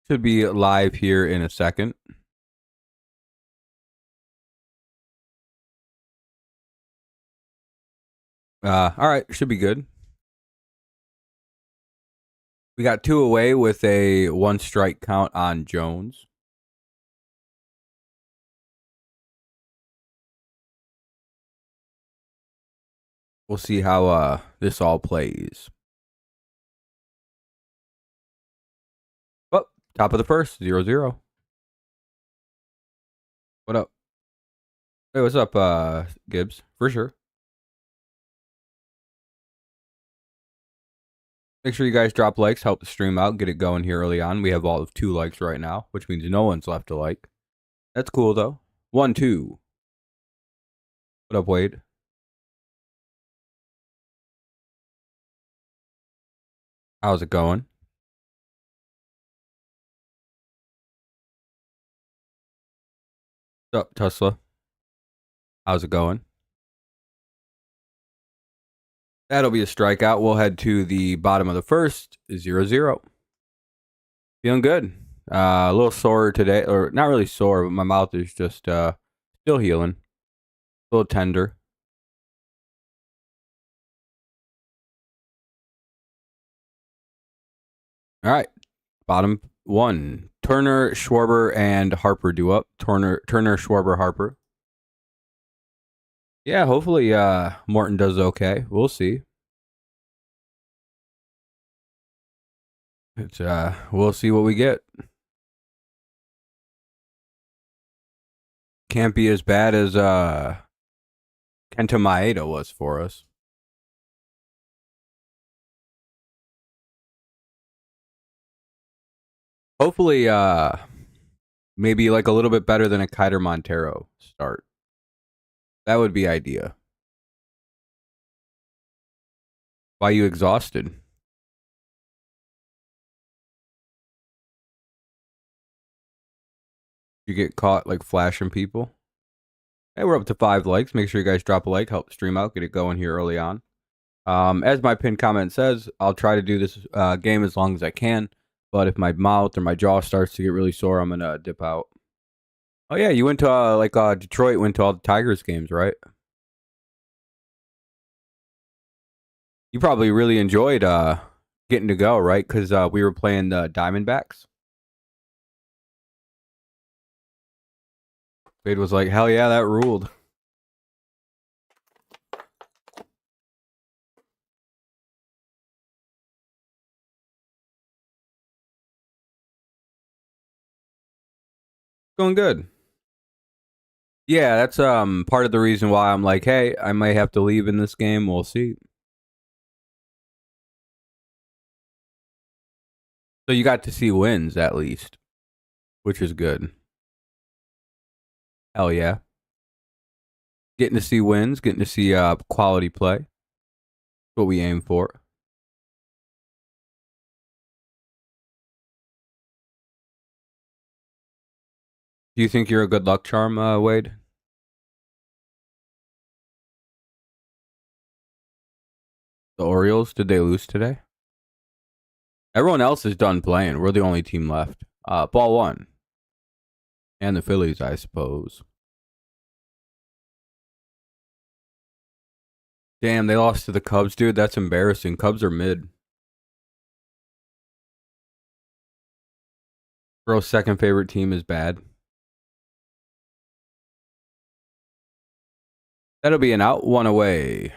Should be live here in a second. All right, should be good. We got 2 away with a 1 strike count on Jones. We'll see how this all plays. Oh, top of the first, 0-0. What up? Hey, what's up, Gibbs? For sure. Make sure you guys drop likes, help the stream out, get it going here early on. We have all of 2 likes right now, which means no one's left to like. That's cool, though. 1-2. What up, Wade? How's it going? What's up, Tesla? How's it going? That'll be a strikeout. We'll head to the bottom of the first, 0-0. Feeling good. A little sore today, or not really sore, but my mouth is just still healing. A little tender. All right. Bottom 1. Turner, Schwarber, and Harper do up. Turner, Schwarber, Harper. Yeah, hopefully Morton does okay. We'll see. We'll see what we get. Can't be as bad as Kenta Maeda was for us. Hopefully, maybe like a little bit better than a Kiter Montero start. That would be idea. Why you exhausted? You get caught like flashing people? Hey, we're up to 5 likes. Make sure you guys drop a like, help the stream out, get it going here early on. As my pinned comment says, I'll try to do this game as long as I can. But if my mouth or my jaw starts to get really sore, I'm gonna dip out. Oh yeah, you went to Detroit. Went to all the Tigers games, right? You probably really enjoyed getting to go, right? Because we were playing the Diamondbacks. Wade was like, "Hell yeah, that ruled." Going good. Yeah, that's part of the reason why I'm like, hey, I might have to leave in this game. We'll see. So you got to see wins at least, which is good. Hell yeah. Getting to see wins, getting to see quality play. That's what we aim for. Do you think you're a good luck charm, Wade? The Orioles, did they lose today? Everyone else is done playing. We're the only team left. Ball 1. And the Phillies, I suppose. Damn, they lost to the Cubs, dude. That's embarrassing. Cubs are mid. Bro's second favorite team is bad. That'll be an out, 1 away.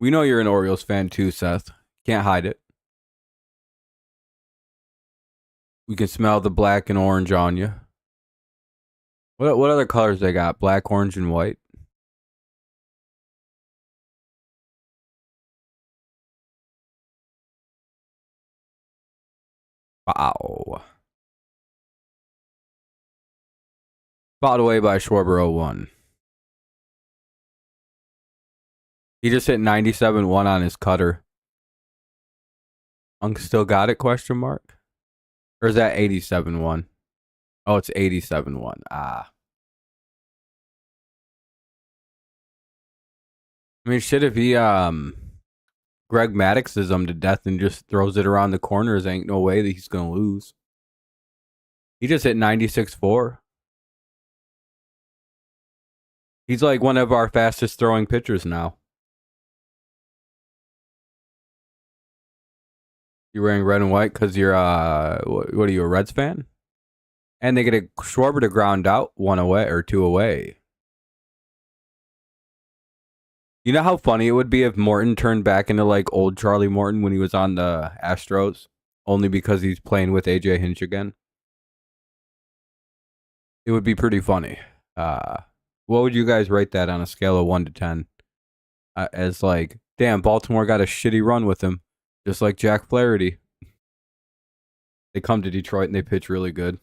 We know you're an Orioles fan too, Seth. Can't hide it. We can smell the black and orange on you. What other colors they got? Black, orange, and white? Wow. Spot away by Schwarber 0-1. He just hit 97-1 on his cutter. Unk still got it, question mark? Or is that 87-1? Oh, it's 87-1. Ah. I mean, shit, if he Greg Maddoxes him to death and just throws it around the corners, ain't no way that he's going to lose. He just hit 96.4. He's like one of our fastest throwing pitchers now. You're wearing red and white because you're, what are you, a Reds fan? And they get a Schwarber to ground out 1 away or 2 away. You know how funny it would be if Morton turned back into like old Charlie Morton when he was on the Astros, only because he's playing with AJ Hinch again? It would be pretty funny. What would you guys rate that on a scale of 1 to 10? As like, damn, Baltimore got a shitty run with him, just like Jack Flaherty. They come to Detroit and they pitch really good.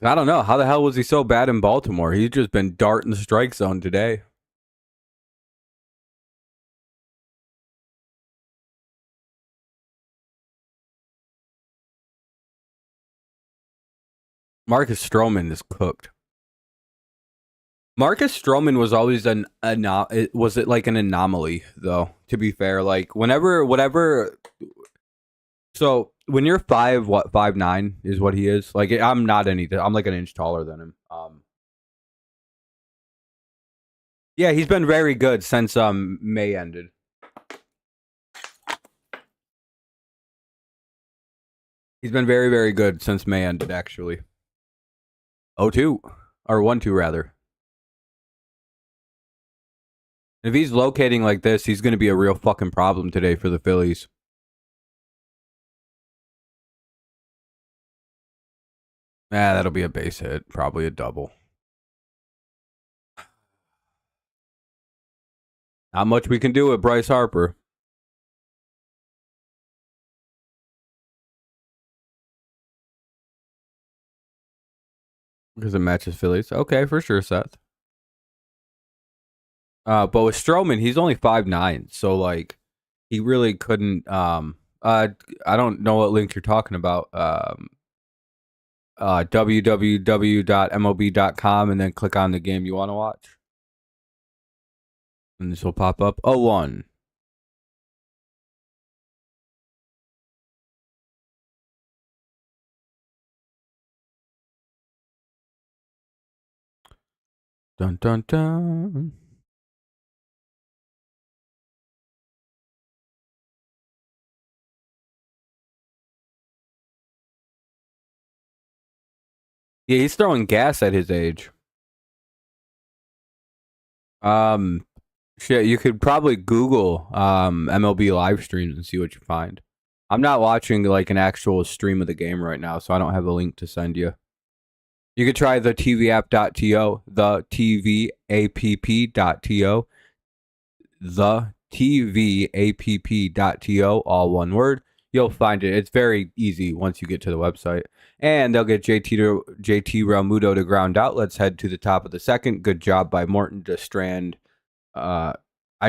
I don't know. How the hell was he so bad in Baltimore? He's just been darting the strike zone today. Marcus Stroman is cooked. Marcus Stroman was always was it like an anomaly though, to be fair. Like whatever. So when you're 5'9" is what he is. Like I'm not I'm like an inch taller than him. Yeah, he's been very good since May ended. He's been very, very good since May ended, actually. 0-2. Or 1-2, rather. If he's locating like this, he's going to be a real fucking problem today for the Phillies. That'll be a base hit. Probably a double. Not much we can do with Bryce Harper. Because it matches Phillies. Okay, for sure, Seth. But with Stroman, he's only 5'9", so like he really couldn't. I don't know what link you're talking about. www.mob.com and then click on the game you want to watch, and this will pop up. 0-1. Dun dun dun. Yeah, he's throwing gas at his age. Shit, you could probably Google MLB live streams and see what you find. I'm not watching like an actual stream of the game right now, so I don't have a link to send you. You could try the tvapp.to, the tvapp.to, the tvapp.to, all one word. You'll find it. It's very easy once you get to the website. And they'll get JT Realmuto to ground out. Let's head to the top of the second. Good job by Morton to strand. I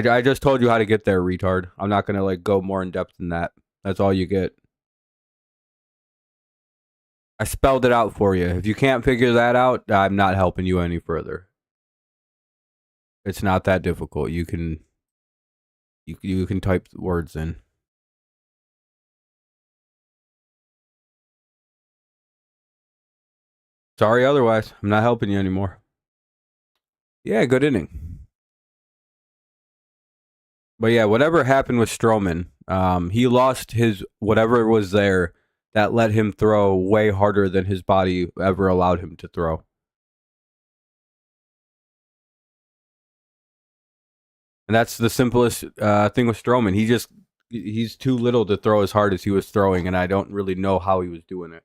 just told you how to get there, retard. I'm not going to like go more in depth than that. That's all you get. I spelled it out for you. If you can't figure that out, I'm not helping you any further. It's not that difficult. You can type words in. Sorry otherwise. I'm not helping you anymore. Yeah, good inning. But yeah, whatever happened with Stroman, he lost his whatever was there that let him throw way harder than his body ever allowed him to throw. And that's the simplest thing with Stroman. He's too little to throw as hard as he was throwing, and I don't really know how he was doing it.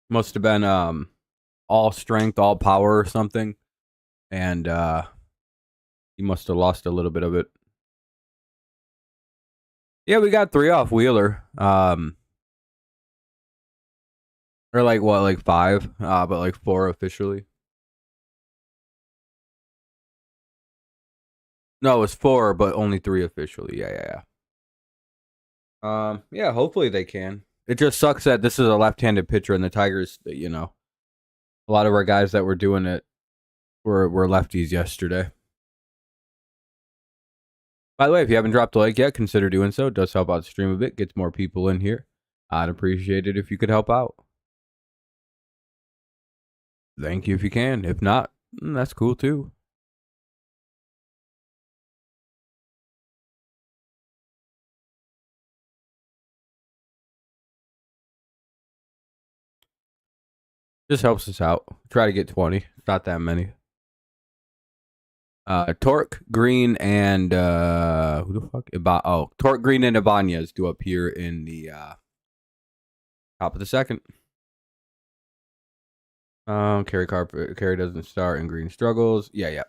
Must have been all strength, all power or something. And he must have lost a little bit of it. Yeah, we got 3 off Wheeler. Or like what, like 5? But like 4 officially. No, it was 4, but only 3 officially. Yeah. Yeah, hopefully they can. It just sucks that this is a left-handed pitcher, and the Tigers, you know, a lot of our guys that were doing it were lefties yesterday. By the way, if you haven't dropped a like yet, consider doing so. It does help out the stream a bit, gets more people in here. I'd appreciate it if you could help out. Thank you if you can. If not, that's cool too. Just helps us out. Try to get 20. It's not that many. Torque, Green, and who the fuck? Torque, Green, and Ibanez do up here in the top of the second. Carey doesn't start and Green struggles. Yeah.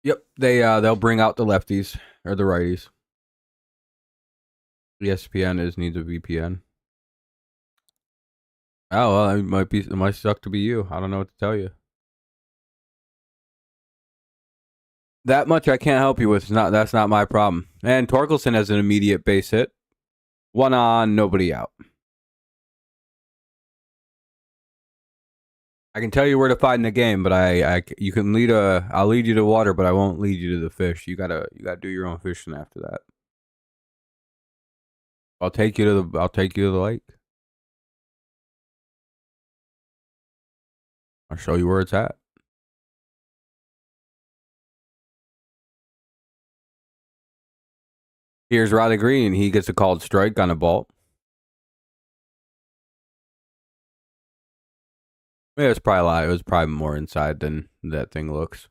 Yep, they'll bring out the lefties or the righties. ESPN needs a VPN. Oh well, it might suck to be you. I don't know what to tell you. That much I can't help you with. That's not my problem. And Torkelson has an immediate base hit. 1 on, nobody out. I can tell you where to find the game, but you can I'll lead you to water, but I won't lead you to the fish. You gotta do your own fishing after that. I'll take you to the lake. I'll show you where it's at. Here's Riley Green. He gets a called strike on a ball. Yeah, it was probably more inside than that thing looks.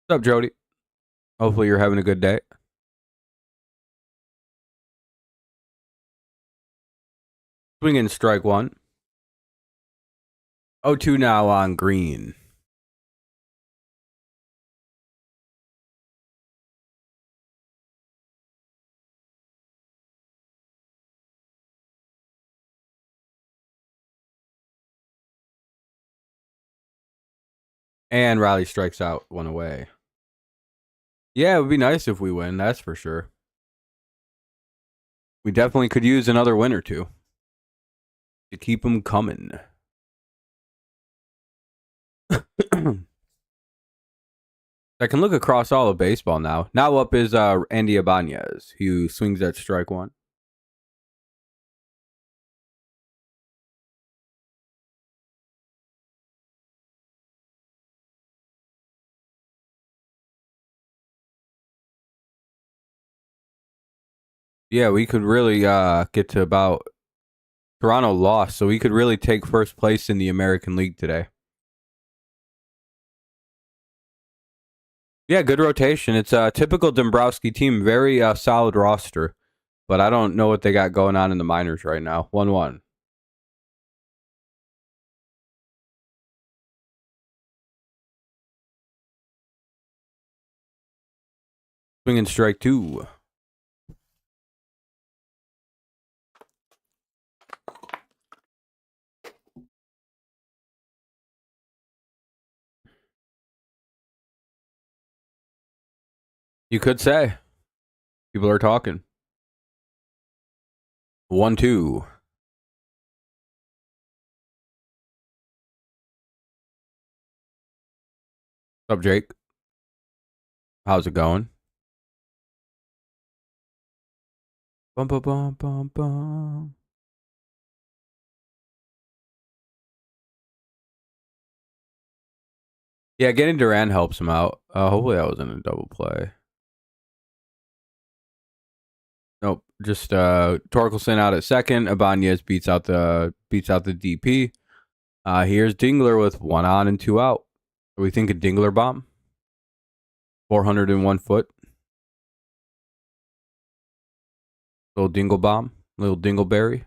What's up, Jody? Hopefully you're having a good day. Swinging strike 1. 0-2 now on Green. And Riley strikes out 1 away. Yeah, it would be nice if we win, that's for sure. We definitely could use another win or two to keep them coming. I can look across all of baseball now. Now up is Andy Ibanez, who swings at strike 1. Yeah, we could really get to about Toronto lost, so we could really take first place in the American League today. Yeah, good rotation. It's a typical Dombrowski team, very solid roster, but I don't know what they got going on in the minors right now. 1-1. Swinging strike 2. You could say. People are talking. 1-2. What's up, Jake? How's it going? Bum, bum, bum, bum, bum. Yeah, getting Duran helps him out. Hopefully that wasn't a double play. Nope. Just Torkelson out at second. Ibanez beats out the DP. Here's Dingler with 1 on and 2 out. What do we think of Dingler bomb? 401 foot. Little Dingle bomb. Little Dingleberry.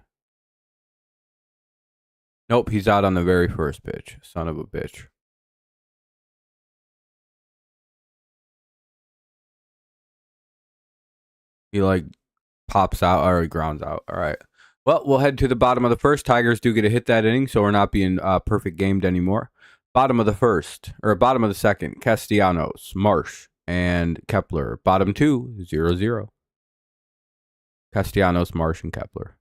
Nope, he's out on the very first pitch. Son of a bitch. He pops out or he grounds out. All right. Well, we'll head to the bottom of the first. Tigers do get a hit that inning, so we're not being perfect gamed anymore. Bottom of the first, or bottom of the second, Castellanos, Marsh, and Kepler. Bottom 2, 0-0. Castellanos, Marsh, and Kepler.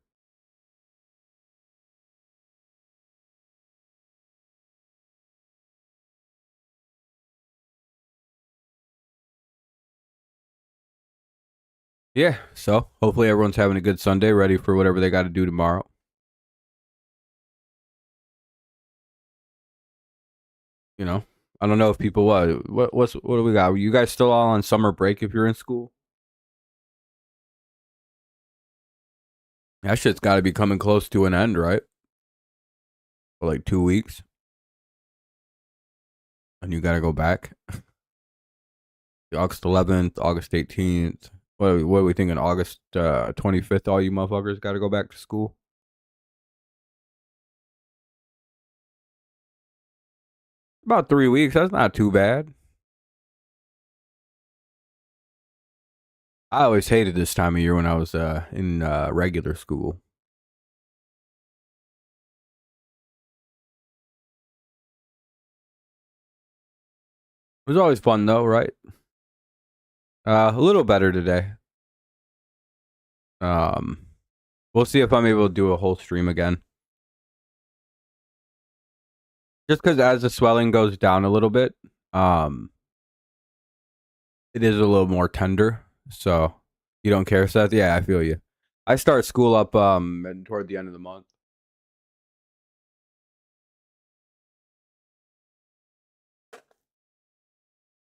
Yeah, so hopefully everyone's having a good Sunday, ready for whatever they got to do tomorrow. You know, I don't know if people what do we got? Are you guys still all on summer break if you're in school? That shit's got to be coming close to an end, right? For like 2 weeks, and you got to go back. August 11th, August 18th. What are we thinking? August 25th. All you motherfuckers got to go back to school. About 3 weeks. That's not too bad. I always hated this time of year when I was in regular school. It was always fun though, right? A little better today. We'll see if I'm able to do a whole stream again. Just because as the swelling goes down a little bit, it is a little more tender. So you don't care, Seth? Yeah, I feel you. I start school up toward the end of the month.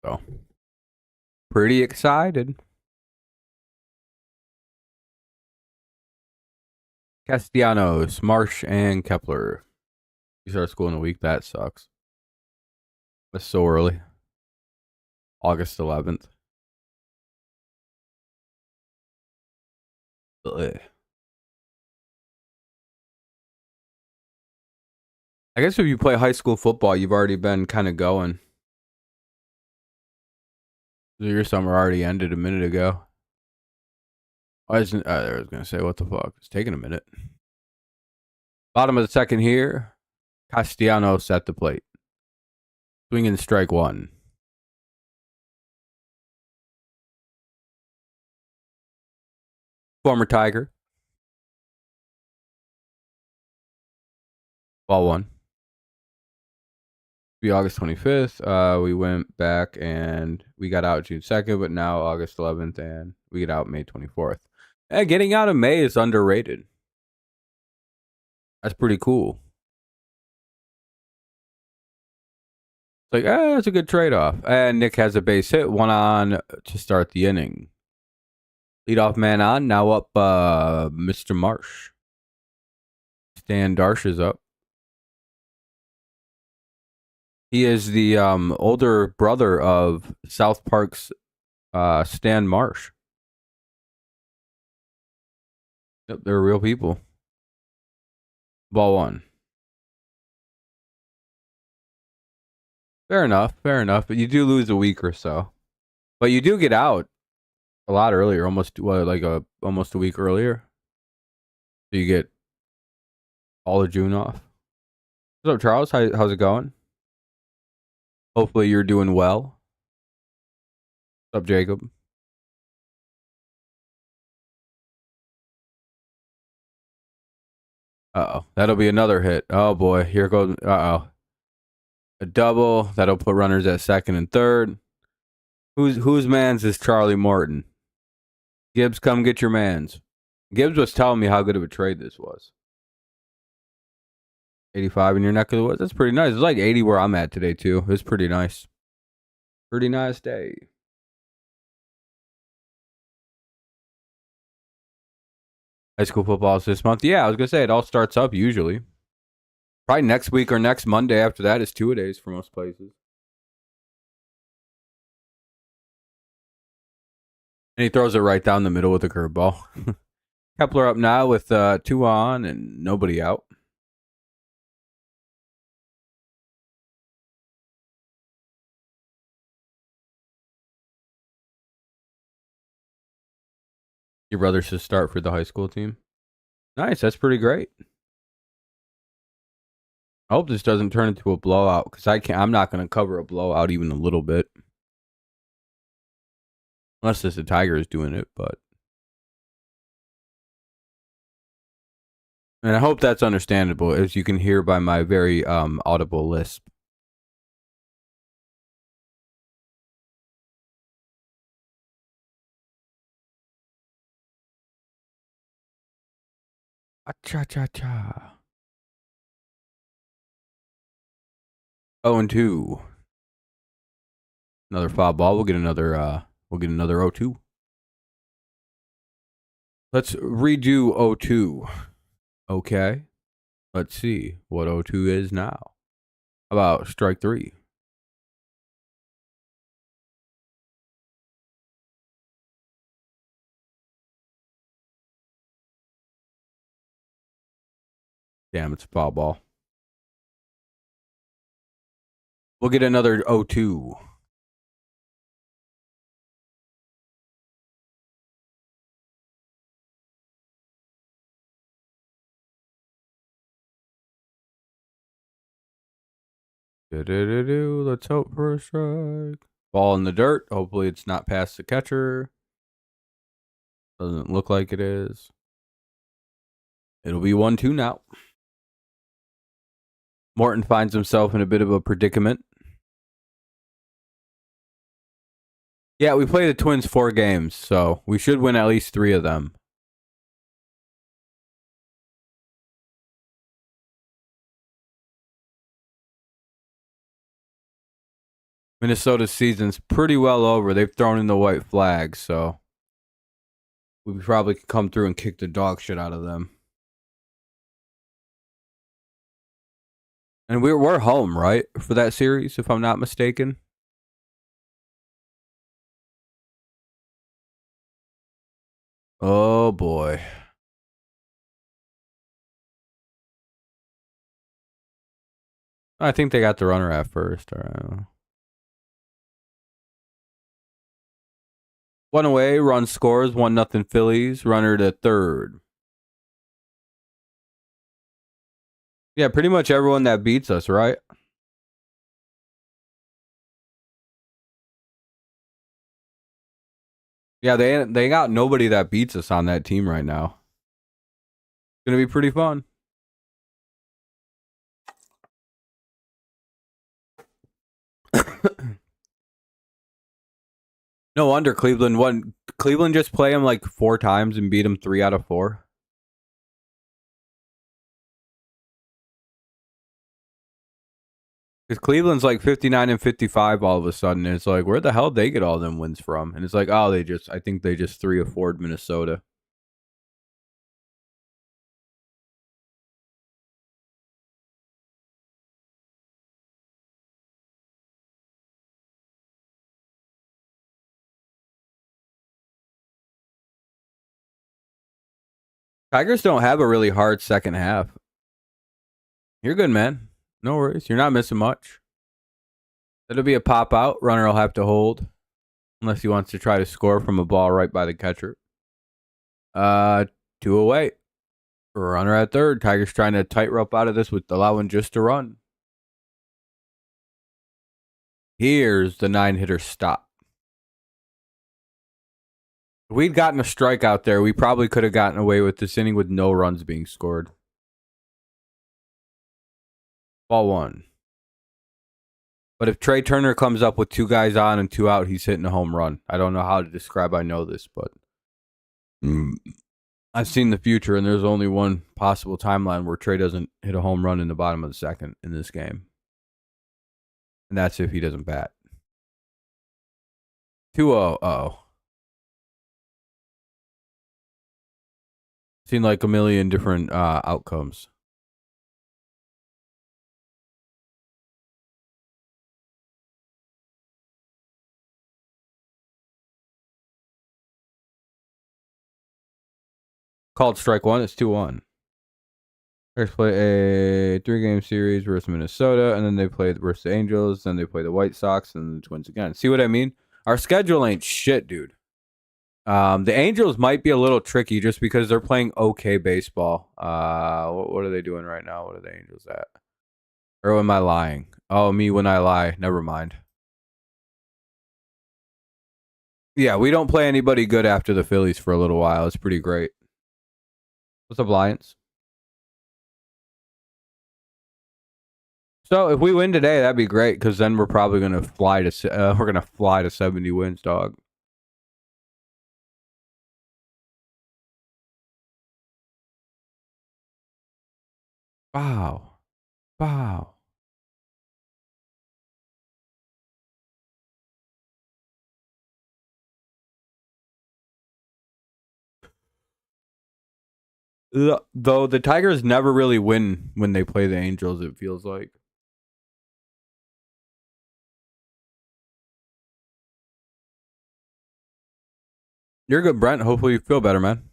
So pretty excited. Castellanos, Marsh, and Kepler. You start school in a week. That sucks. That's so early. August 11th. Ugh. I guess if you play high school football, you've already been kind of going. Your summer already ended a minute ago. I was going to say, what the fuck? It's taking a minute. Bottom of the second here. Castellanos at the plate. Swinging strike one. Former Tiger. Ball one. Be August 25th. We went back and we got out June 2nd, but now August 11th, and we get out May 24th. And getting out of May is underrated. That's pretty cool. It's like, that's a good trade-off. And Nick has a base hit, one on to start the inning. Leadoff man on, now up Mr. Marsh. Stan Darsh is up. He is the older brother of South Park's Stan Marsh. Yep, they're real people. Ball one. Fair enough. But you do lose a week or so. But you do get out a lot earlier, almost a week earlier. So you get all of June off. What's up, Charles? How's it going? Hopefully you're doing well. What's up, Jacob? Uh-oh. That'll be another hit. Oh, boy. Here goes. Uh-oh. A double. That'll put runners at second and third. Whose mans is Charlie Morton? Gibbs, come get your mans. Gibbs was telling me how good of a trade this was. 85 in your neck of the woods. That's pretty nice. It's like 80 where I'm at today, too. It's pretty nice. Pretty nice day. High school football is this month. Yeah, I was going to say it all starts up usually. Probably next week or next Monday after that is two-a-days for most places. And he throws it right down the middle with a curveball. Kepler up now with 2 on and nobody out. Your brother should start for the high school team. Nice, that's pretty great. I hope this doesn't turn into a blowout because I'm not going to cover a blowout even a little bit. Unless the Tigers doing it, but. And I hope that's understandable, as you can hear by my very audible lisp. Cha-cha-cha. 0-2. Another foul ball. We'll get another 0-2. Let's redo 0-2. Okay. Let's see what 0-2 is now. How about strike 3? Damn, it's a foul ball. We'll get another 0-2. Let's hope for a strike. Ball in the dirt. Hopefully it's not past the catcher. Doesn't look like it is. It'll be 1-2 now. Morton finds himself in a bit of a predicament. Yeah, we play the Twins 4 games, so we should win at least 3 of them. Minnesota's season's pretty well over. They've thrown in the white flag, so we probably could come through and kick the dog shit out of them. And we're home, right, for that series, if I'm not mistaken. Oh boy. I think they got the runner at first. All right. 1 away, run scores, 1-0 Phillies, runner to third. Yeah, pretty much everyone that beats us, right? Yeah, they got nobody that beats us on that team right now. It's gonna be pretty fun. No wonder Cleveland won. Cleveland just play him like 4 times and beat him 3 out of 4. Because Cleveland's like 59-55 all of a sudden. And it's like, where the hell did they get all them wins from? And it's like, oh, I think they just 3-4'd Minnesota. Tigers don't have a really hard second half. You're good, man. No worries. You're not missing much. It'll be a pop out. Runner will have to hold. Unless he wants to try to score from a ball right by the catcher. 2 away. Runner at third. Tigers trying to tightrope out of this with allowing just a run. Here's the 9-hitter stop. If we'd gotten a strike out there, we probably could have gotten away with this inning with no runs being scored. Ball 1. But if Trey Turner comes up with 2 guys on and 2 out, he's hitting a home run. I don't know how to describe I know this, but I've seen the future, and there's only one possible timeline where Trey doesn't hit a home run in the bottom of the second in this game. And that's if he doesn't bat. 2-0. Seen like a million different outcomes. Called strike 1. It's 2-1. First play a 3-game series versus Minnesota, and then they play versus the Angels, then they play the White Sox, and the Twins again. See what I mean? Our schedule ain't shit, dude. The Angels might be a little tricky just because they're playing okay baseball. What are they doing right now? What are the Angels at? Or am I lying? Oh, me when I lie. Never mind. Yeah, we don't play anybody good after the Phillies for a little while. It's pretty great. What's up, Lions? So if we win today, that'd be great because then we're probably gonna fly to 70 wins, dog. Wow, wow. Though the Tigers never really win when they play the Angels, it feels like. You're good, Brent. Hopefully you feel better, man.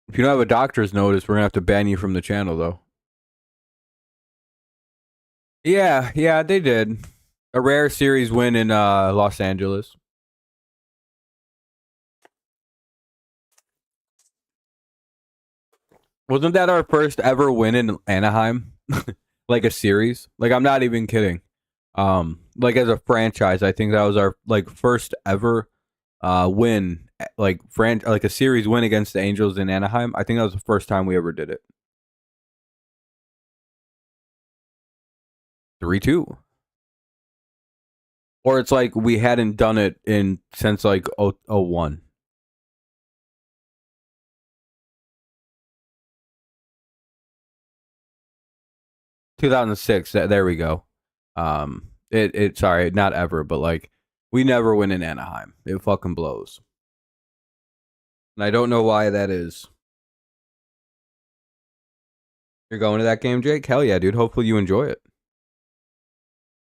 If you don't have a doctor's notice, we're gonna have to ban you from the channel, though. Yeah, they did. A rare series win in Los Angeles. Wasn't that our first ever win in Anaheim? Like a series? Like I'm not even kidding. Like as a franchise, I think that was our like first ever win, like like a series win against the Angels in Anaheim. I think that was the first time we ever did it. 3-2. Or it's like we hadn't done it in since like 01. 2006. There we go. It sorry, not ever, but like we never win in Anaheim. It fucking blows. And I don't know why that is. You're going to that game, Jake? Hell yeah, dude. Hopefully you enjoy it.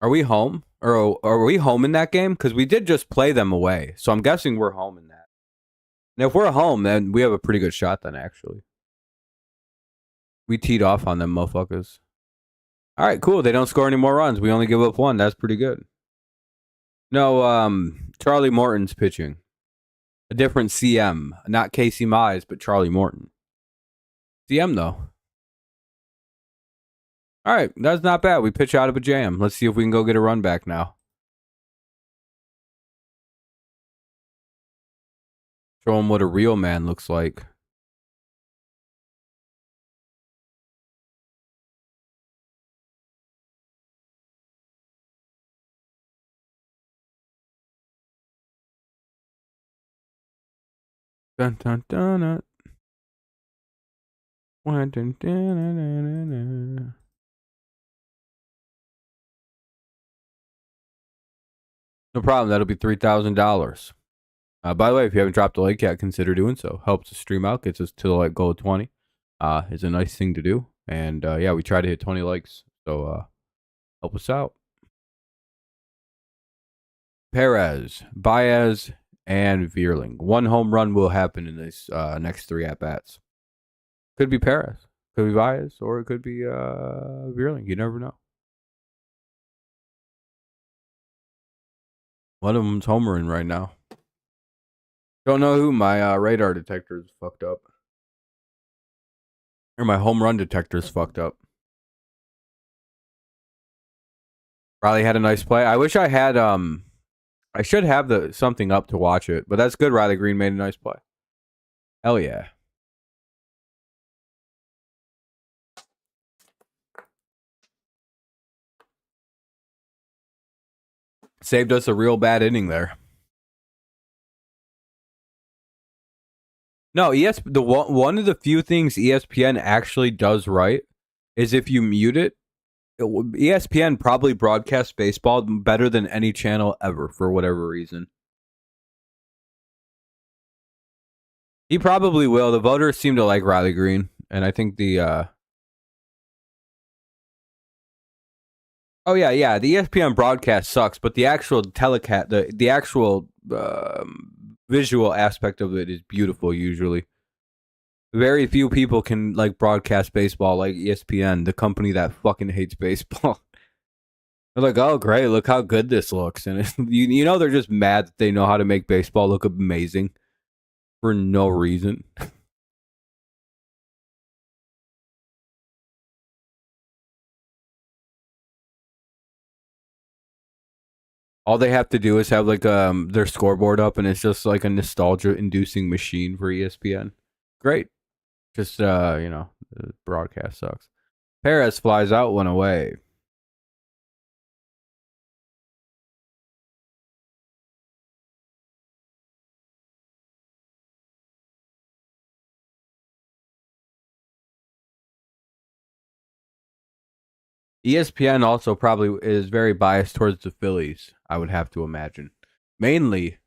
Are we home? Or are we home in that game? Because we did just play them away. So I'm guessing we're home in that. And if we're home, then we have a pretty good shot then, actually. We teed off on them motherfuckers. All right, cool. They don't score any more runs. We only give up one. That's pretty good. No, Charlie Morton's pitching. A different CM. Not Casey Mize, but Charlie Morton. CM, though. All right, that's not bad. We pitch out of a jam. Let's see if we can go get a run back now. Show him what a real man looks like. Dun, dun, dun, dun. Dun, dun, dun, dun, dun. No problem. That'll be $3,000. By the way, if you haven't dropped a like yet, consider doing so. Helps us stream out, gets us to the like goal of 20. It's a nice thing to do. And yeah, we try to hit 20 likes. So help us out. Perez, Baez, and Vierling. One home run will happen in this next 3 at bats. Could be Perez, could be Baez, or it could be Vierling. You never know. One of them's homering right now. Don't know who. My radar detector is fucked up. Or my home run detector is fucked up. Riley had a nice play. I wish I had I should have something up to watch it, but that's good. Riley Green made a nice play. Hell yeah. Saved us a real bad inning there. No, one of the few things ESPN actually does right is if you mute it, ESPN probably broadcasts baseball better than any channel ever for whatever reason. He probably will. The voters seem to like Riley Green, and I think the oh yeah, the ESPN broadcast sucks, but the actual telecast, the actual visual aspect of it is beautiful. Usually, very few people can like broadcast baseball like ESPN, the company that fucking hates baseball. They're like, oh great, look how good this looks, and you know they're just mad that they know how to make baseball look amazing for no reason. All they have to do is have like their scoreboard up, and it's just like a nostalgia-inducing machine for ESPN. Great. Just the broadcast sucks. Perez flies out, one away. ESPN also probably is very biased towards the Phillies, I would have to imagine. Mainly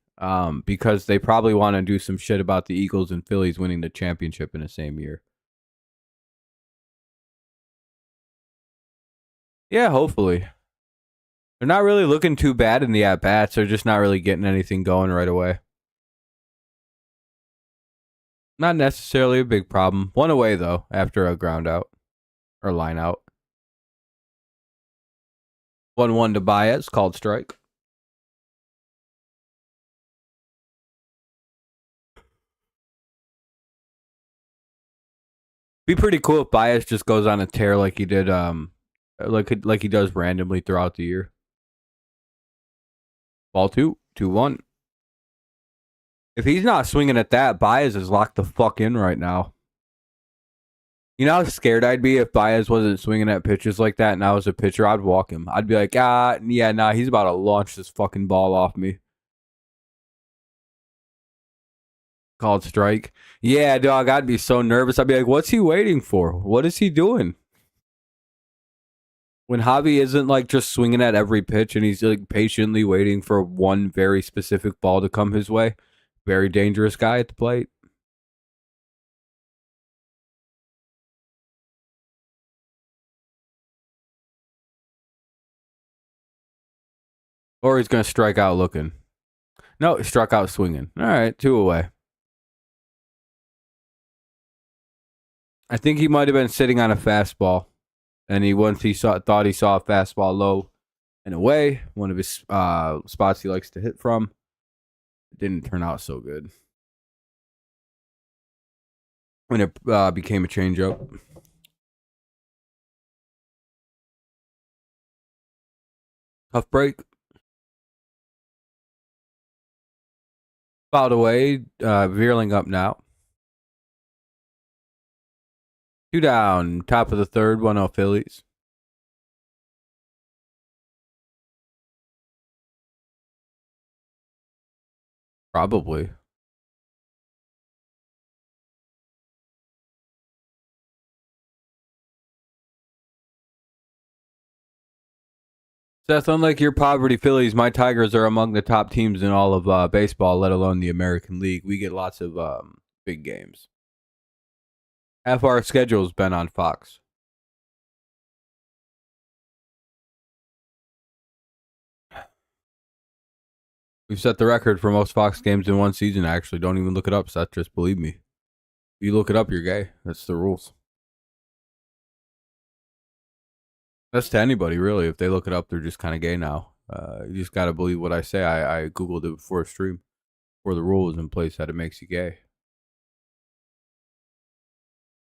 because they probably want to do some shit about the Eagles and Phillies winning the championship in the same year. Yeah, hopefully. They're not really looking too bad in the at-bats. They're just not really getting anything going right away. Not necessarily a big problem. One away, though, after a ground out or line out. 1-1 to Baez, called strike. Be pretty cool if Baez just goes on a tear like he did, like he does randomly throughout the year. Ball 2-1. If he's not swinging at that, Baez is locked the fuck in right now. You know how scared I'd be if Baez wasn't swinging at pitches like that and I was a pitcher? I'd walk him. I'd be like, yeah, nah, he's about to launch this fucking ball off me. Called strike. Yeah, dog, I'd be so nervous. I'd be like, what's he waiting for? What is he doing? When Javi isn't like just swinging at every pitch and he's like patiently waiting for one very specific ball to come his way, very dangerous guy at the plate. Or he's going to strike out looking. No, he struck out swinging. All right, 2 away. I think he might have been sitting on a fastball, and thought he saw a fastball low and away, one of his spots he likes to hit from. It didn't turn out so good when it became a changeup. Tough break. Fouled away. Veerling up now. 2 down. Top of the third. 1-0 Phillies. Probably. Seth, unlike your poverty Phillies, my Tigers are among the top teams in all of baseball, let alone the American League. We get lots of big games. Half our schedule's been on Fox. We've set the record for most Fox games in one season, actually. Don't even look it up, Seth. Just believe me. If you look it up, you're gay. That's the rules. That's to anybody, really. If they look it up, they're just kind of gay now. You just got to believe what I say. I Googled it before a stream, before the rule was in place that it makes you gay.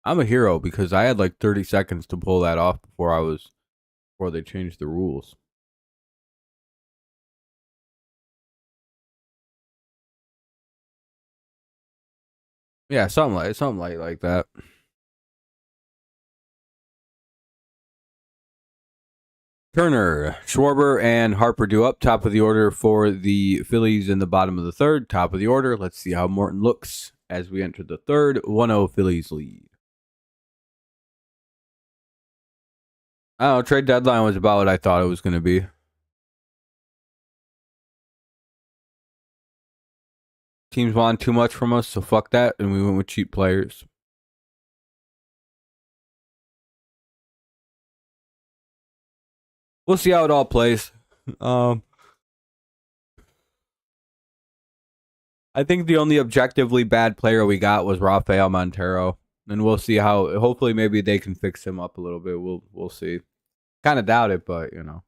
I'm a hero because I had like 30 seconds to pull that off before they changed the rules. Yeah, something like that. Turner, Schwarber, and Harper do up. Top of the order for the Phillies in the bottom of the third. Top of the order. Let's see how Morton looks as we enter the third. 1-0 Phillies lead. I don't know. Trade deadline was about what I thought it was going to be. Teams want too much from us, so fuck that, and we went with cheap players. We'll see how it all plays. I think the only objectively bad player we got was Rafael Montero, and we'll see how. Hopefully, maybe they can fix him up a little bit. We'll see. Kind of doubt it, but you know.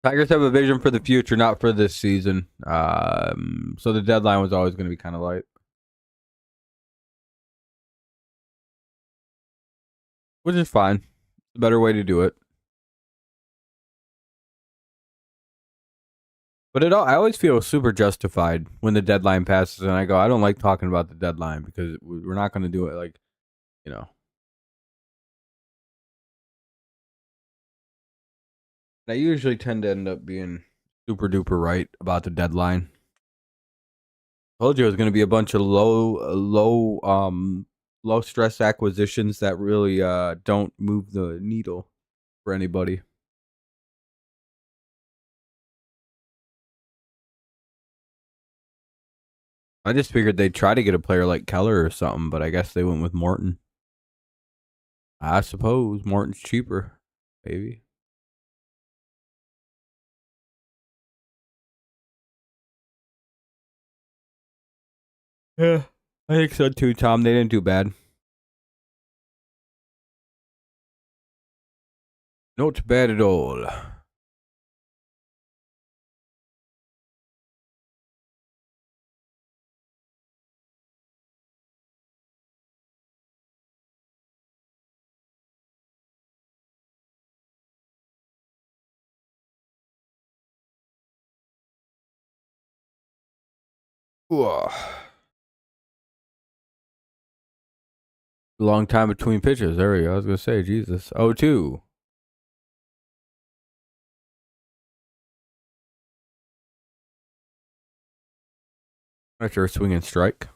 Tigers have a vision for the future, not for this season. So the deadline was always going to be kind of light, which is fine. It's a better way to do it. But I always feel super justified when the deadline passes, and I go, I don't like talking about the deadline because we're not going to do it. Like, you know, I usually tend to end up being super duper right about the deadline. Told you it was going to be a bunch of low stress acquisitions that really don't move the needle for anybody. I just figured they'd try to get a player like Keller or something, but I guess they went with Morton. I suppose Morton's cheaper, maybe. Yeah, I think so too, Tom. They didn't do bad. Not bad at all. Ooh. Long time between pitches. There we go. I was gonna say, Jesus. 0-2. After a swing and strike.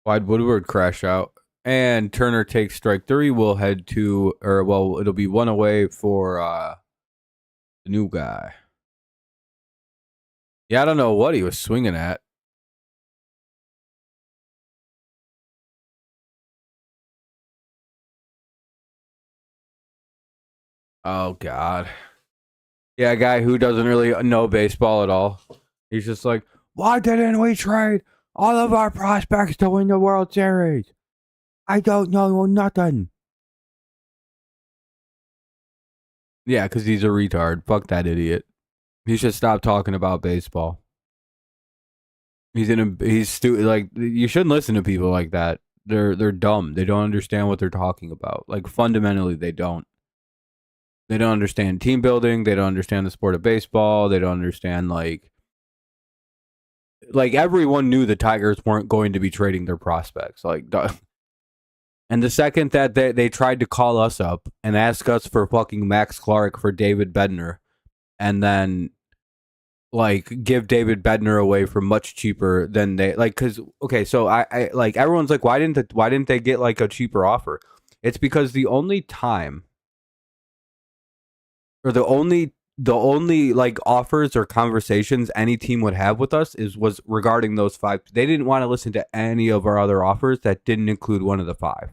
Wide Woodward crash out. And Turner takes strike 3. We'll head to, it'll be one away for the new guy. Yeah, I don't know what he was swinging at. Oh, God. Yeah, a guy who doesn't really know baseball at all. He's just like, why didn't we trade all of our prospects to win the World Series? I don't know nothing. Yeah, because he's a retard. Fuck that idiot. He should stop talking about baseball. He's stupid. Like, you shouldn't listen to people like that. They're dumb. They don't understand what they're talking about. Like, fundamentally, they don't. They don't understand team building. They don't understand the sport of baseball. They don't understand like everyone knew the Tigers weren't going to be trading their prospects. And the second that they tried to call us up and ask us for fucking Max Clark for David Bednar, and then like give David Bednar away for much cheaper than they like, because okay, so I like everyone's like, why didn't they get like a cheaper offer? It's because the only time or the only like offers or conversations any team would have with us was regarding those 5. They didn't want to listen to any of our other offers that didn't include one of the 5.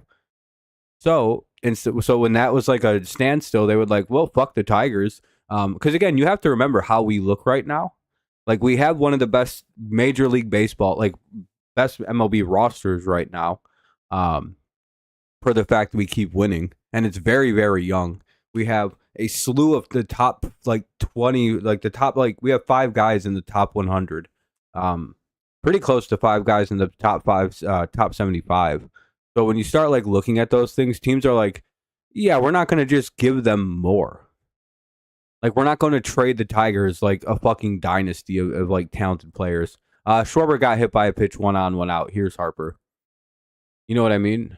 So when that was like a standstill, they would like, well, fuck the Tigers. Because again, you have to remember how we look right now. Like, we have one of the best Major League Baseball, like best MLB rosters right now. For the fact that we keep winning, and it's very, very young. We have a slew of the top like 20, like the top, like we have 5 guys in the top 100. Pretty close to 5 guys in the top 5, top 75. So when you start like looking at those things, teams are like, yeah, we're not going to just give them more. Like, we're not going to trade the Tigers like a fucking dynasty of like talented players. Schwarber got hit by a pitch, 1 on, 1 out. Here's Harper. You know what I mean?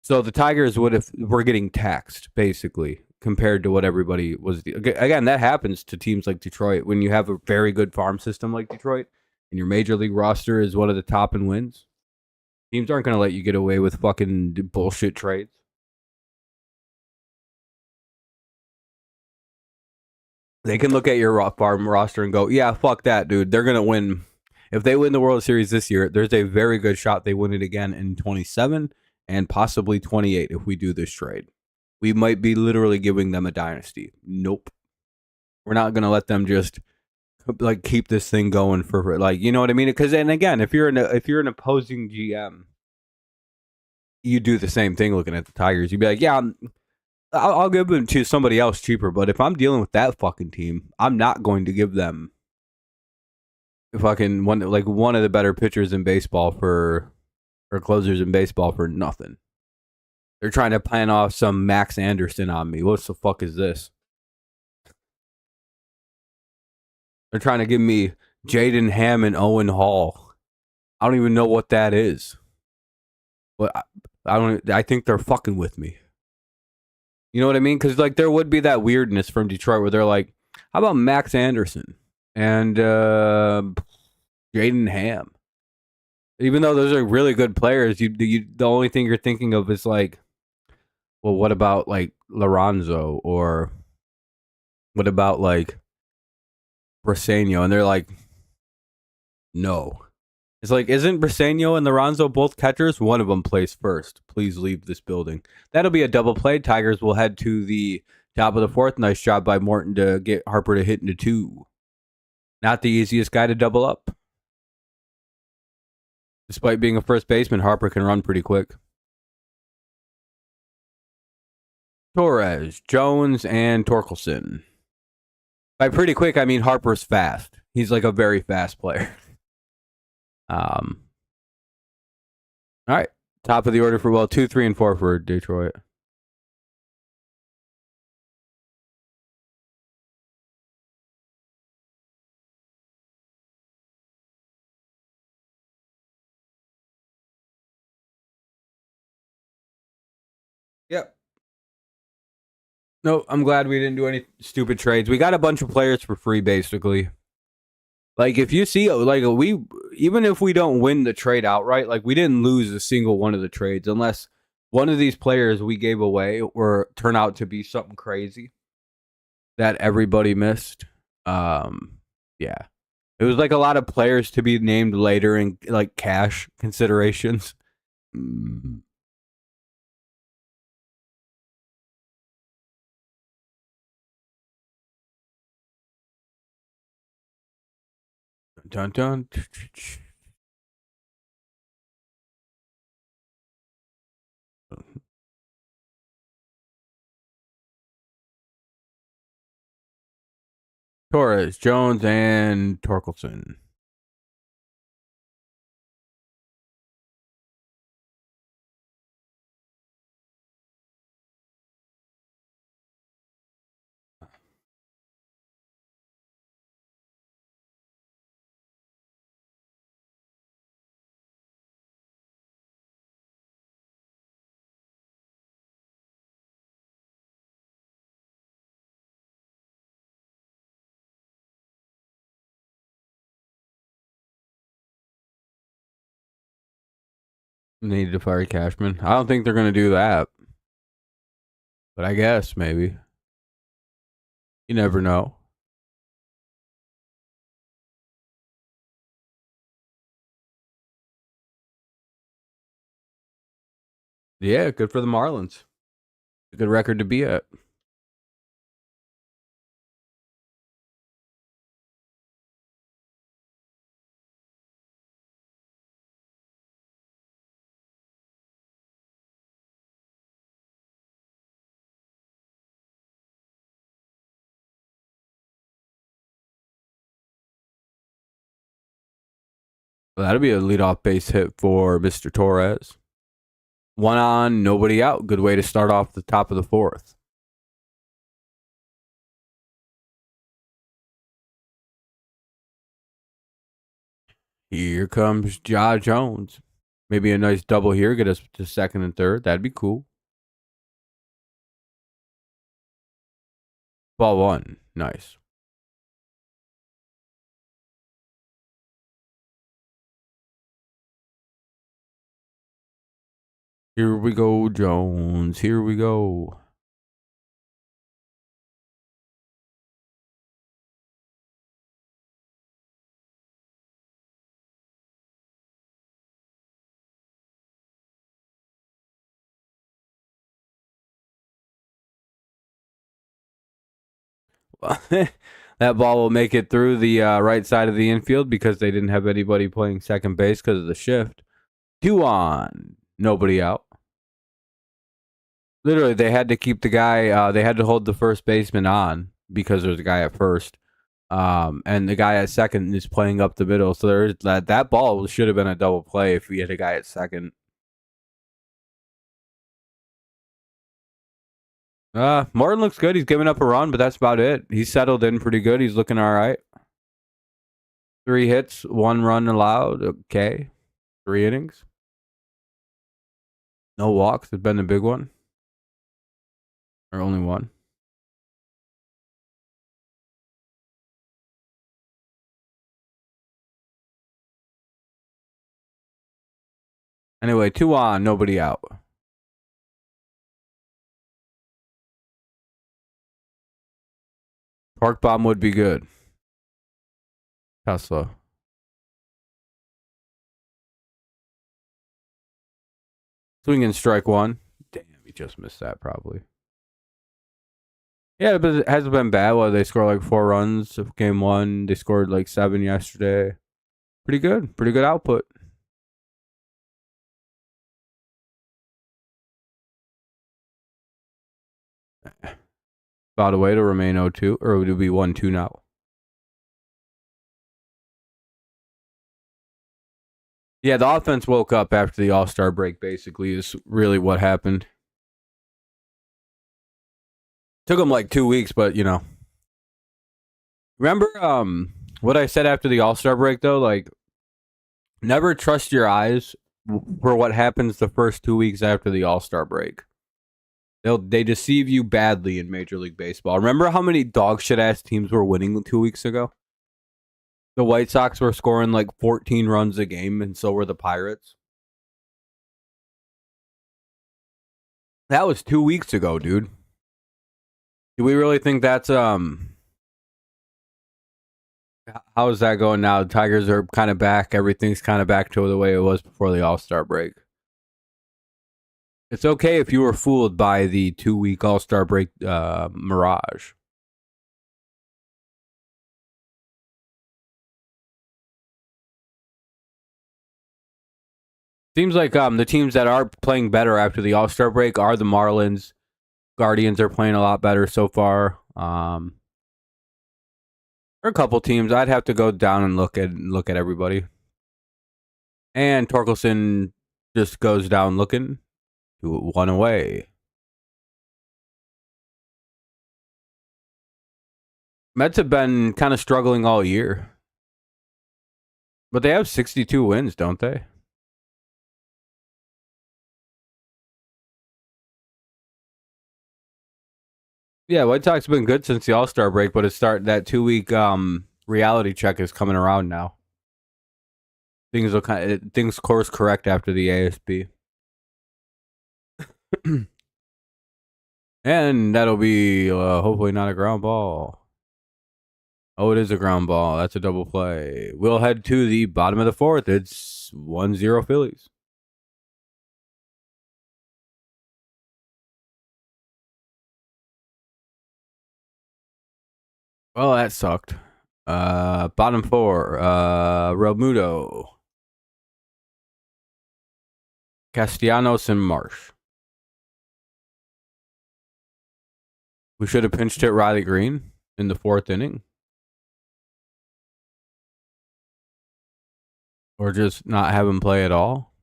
So the Tigers were getting taxed, basically, compared to what everybody was. Again, that happens to teams like Detroit. When you have a very good farm system like Detroit, and your Major League roster is one of the top in wins, teams aren't going to let you get away with fucking bullshit trades. They can look at your farm roster and go, yeah, fuck that, dude. They're going to win. If they win the World Series this year, there's a very good shot they win it again in 27 and possibly 28 if we do this trade. We might be literally giving them a dynasty. Nope. We're not going to let them just like keep this thing going for like, you know what I mean? Because, and again, if you're an opposing GM, you do the same thing looking at the Tigers. You'd be like, yeah, I'll give them to somebody else cheaper. But if I'm dealing with that fucking team, I'm not going to give them fucking one of the better pitchers in baseball or closers in baseball for nothing. They're trying to plan off some Max Anderson on me. What the fuck is this? They're trying to give me Jaden Ham and Owen Hall. I don't even know what that is. But I think they're fucking with me. You know what I mean? Because like there would be that weirdness from Detroit where they're like, how about Max Anderson and Jaden Ham? Even though those are really good players, the only thing you're thinking of is like, well, what about like Lorenzo or what about like Briseño? And they're like, no. It's like, isn't Briseño and Lorenzo both catchers? One of them plays first. Please leave this building. That'll be a double play. Tigers will head to the top of the fourth. Nice job by Morton to get Harper to hit into 2. Not the easiest guy to double up. Despite being a first baseman, Harper can run pretty quick. Torres, Jones, and Torkelson. By pretty quick, I mean Harper's fast. He's like a very fast player. All right. Top of the order for 2, 3, and 4 for Detroit. Yep. No, I'm glad we didn't do any stupid trades. We got a bunch of players for free, basically. Like, if you see, like, even if we don't win the trade outright, like, we didn't lose a single one of the trades unless one of these players we gave away or turn out to be something crazy that everybody missed. Yeah. It was like a lot of players to be named later in like cash considerations. Dun dun. Torres, Jones, and Torkelson. Needed to fire Cashman. I don't think they're going to do that. But I guess, maybe. You never know. Yeah, good for the Marlins. A good record to be at. Well, that'll be a leadoff base hit for Mr. Torres. 1 on, nobody out. Good way to start off the top of the 4th. Here comes Ja Jones. Maybe a nice double here. Get us to 2nd and 3rd. That'd be cool. Ball 1. Nice. Here we go, Jones. Here we go. That ball will make it through the right side of the infield because they didn't have anybody playing second base because of the shift. 2 on, nobody out. Literally, they had to keep the guy. They had to hold the first baseman on because there's a guy at first. And the guy at second is playing up the middle. So there's that ball should have been a double play if we had a guy at second. Morton looks good. He's giving up a run, but that's about it. He's settled in pretty good. He's looking all right. 3 hits, 1 run allowed. Okay. 3 innings. No walks. It's been the big one. Or only one. Anyway, 2 on, nobody out. Park bomb would be good. Tesla. Swing and strike 1. Damn, he just missed that probably. Yeah, but it hasn't been bad. Well, they scored like 4 runs of game 1. They scored like 7 yesterday. Pretty good. Pretty good output. About a way to remain 0-2, or would it be 1-2 now? Yeah, the offense woke up after the All-Star break, basically, is really what happened. Took them like 2 weeks, but, you know. Remember what I said after the All-Star break, though? Like, never trust your eyes for what happens the first 2 weeks after the All-Star break. They deceive you badly in Major League Baseball. Remember how many dog shit ass teams were winning 2 weeks ago? The White Sox were scoring like 14 runs a game, and so were the Pirates. That was 2 weeks ago, dude. Do we really think that's how is that going now? The Tigers are kind of back. Everything's kind of back to the way it was before the All-Star break. It's okay if you were fooled by the 2-week All-Star break mirage. Seems like the teams that are playing better after the All-Star break are the Marlins. Guardians are playing a lot better so far. There are a couple teams. I'd have to go down and look at everybody. And Torkelson just goes down looking. 1 away. Mets have been kind of struggling all year. But they have 62 wins, don't they? Yeah, White Sox have been good since the All-Star break, but that 2-week reality check is coming around now. Things course correct after the ASB. And that'll be hopefully not a ground ball. Oh, it is a ground ball. That's a double play. We'll head to the bottom of the 4th. It's 1-0 Phillies. Well, that sucked. Bottom 4. Realmuto, Castellanos, and Marsh. We should have pinched hit Riley Green in the 4th inning. Or just not have him play at all.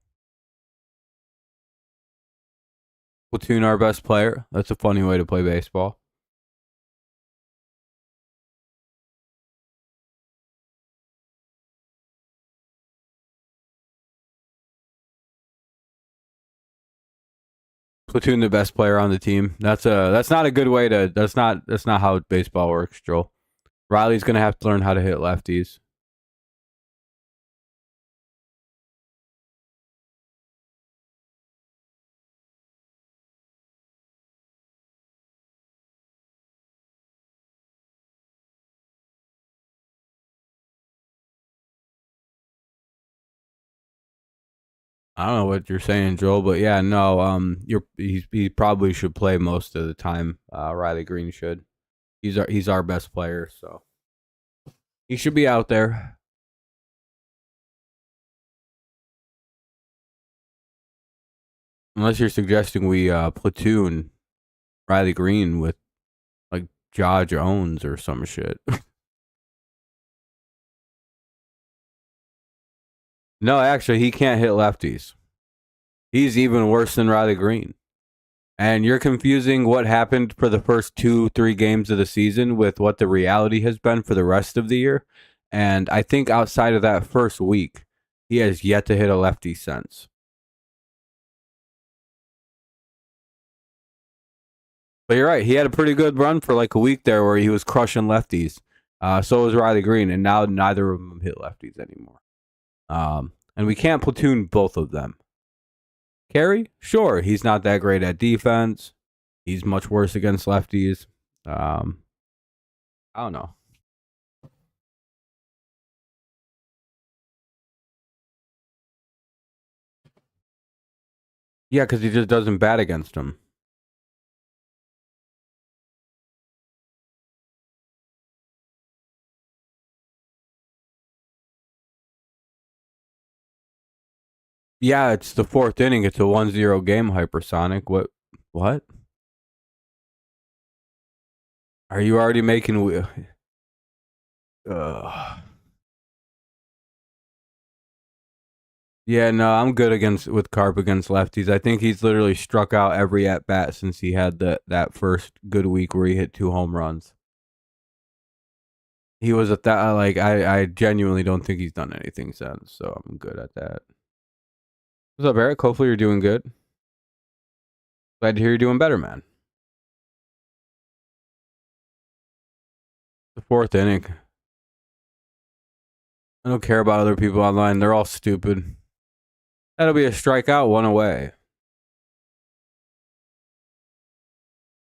Platoon our best player. That's a funny way to play baseball. Platoon the best player on the team. That's not a good way to. That's not how baseball works, Joel. Riley's gonna have to learn how to hit lefties. I don't know what you're saying, Joel, but yeah, no, he probably should play most of the time. Riley Green should. He's our best player, so he should be out there. Unless you're suggesting we platoon Riley Green with like Jaw Jones or some shit. No, actually, he can't hit lefties. He's even worse than Riley Green. And you're confusing what happened for the first 2-3 games of the season with what the reality has been for the rest of the year. And I think outside of that first week, he has yet to hit a lefty since. But you're right. He had a pretty good run for like a week there where he was crushing lefties. So was Riley Green. And now neither of them hit lefties anymore. And we can't platoon both of them. Carey, sure, he's not that great at defense. He's much worse against lefties. I don't know. Yeah, because he just doesn't bat against him. Yeah, it's the fourth inning. It's a 1-0 game, Hypersonic. What? Are you already making... Yeah, no, I'm good with Carp against lefties. I think he's literally struck out every at-bat since he had that first good week where he hit 2 home runs. He was at that, like, I genuinely don't think he's done anything since, so I'm good at that. What's up, Eric? Hopefully you're doing good. Glad to hear you're doing better, man. The fourth inning. I don't care about other people online. They're all stupid. That'll be a strikeout, 1 away.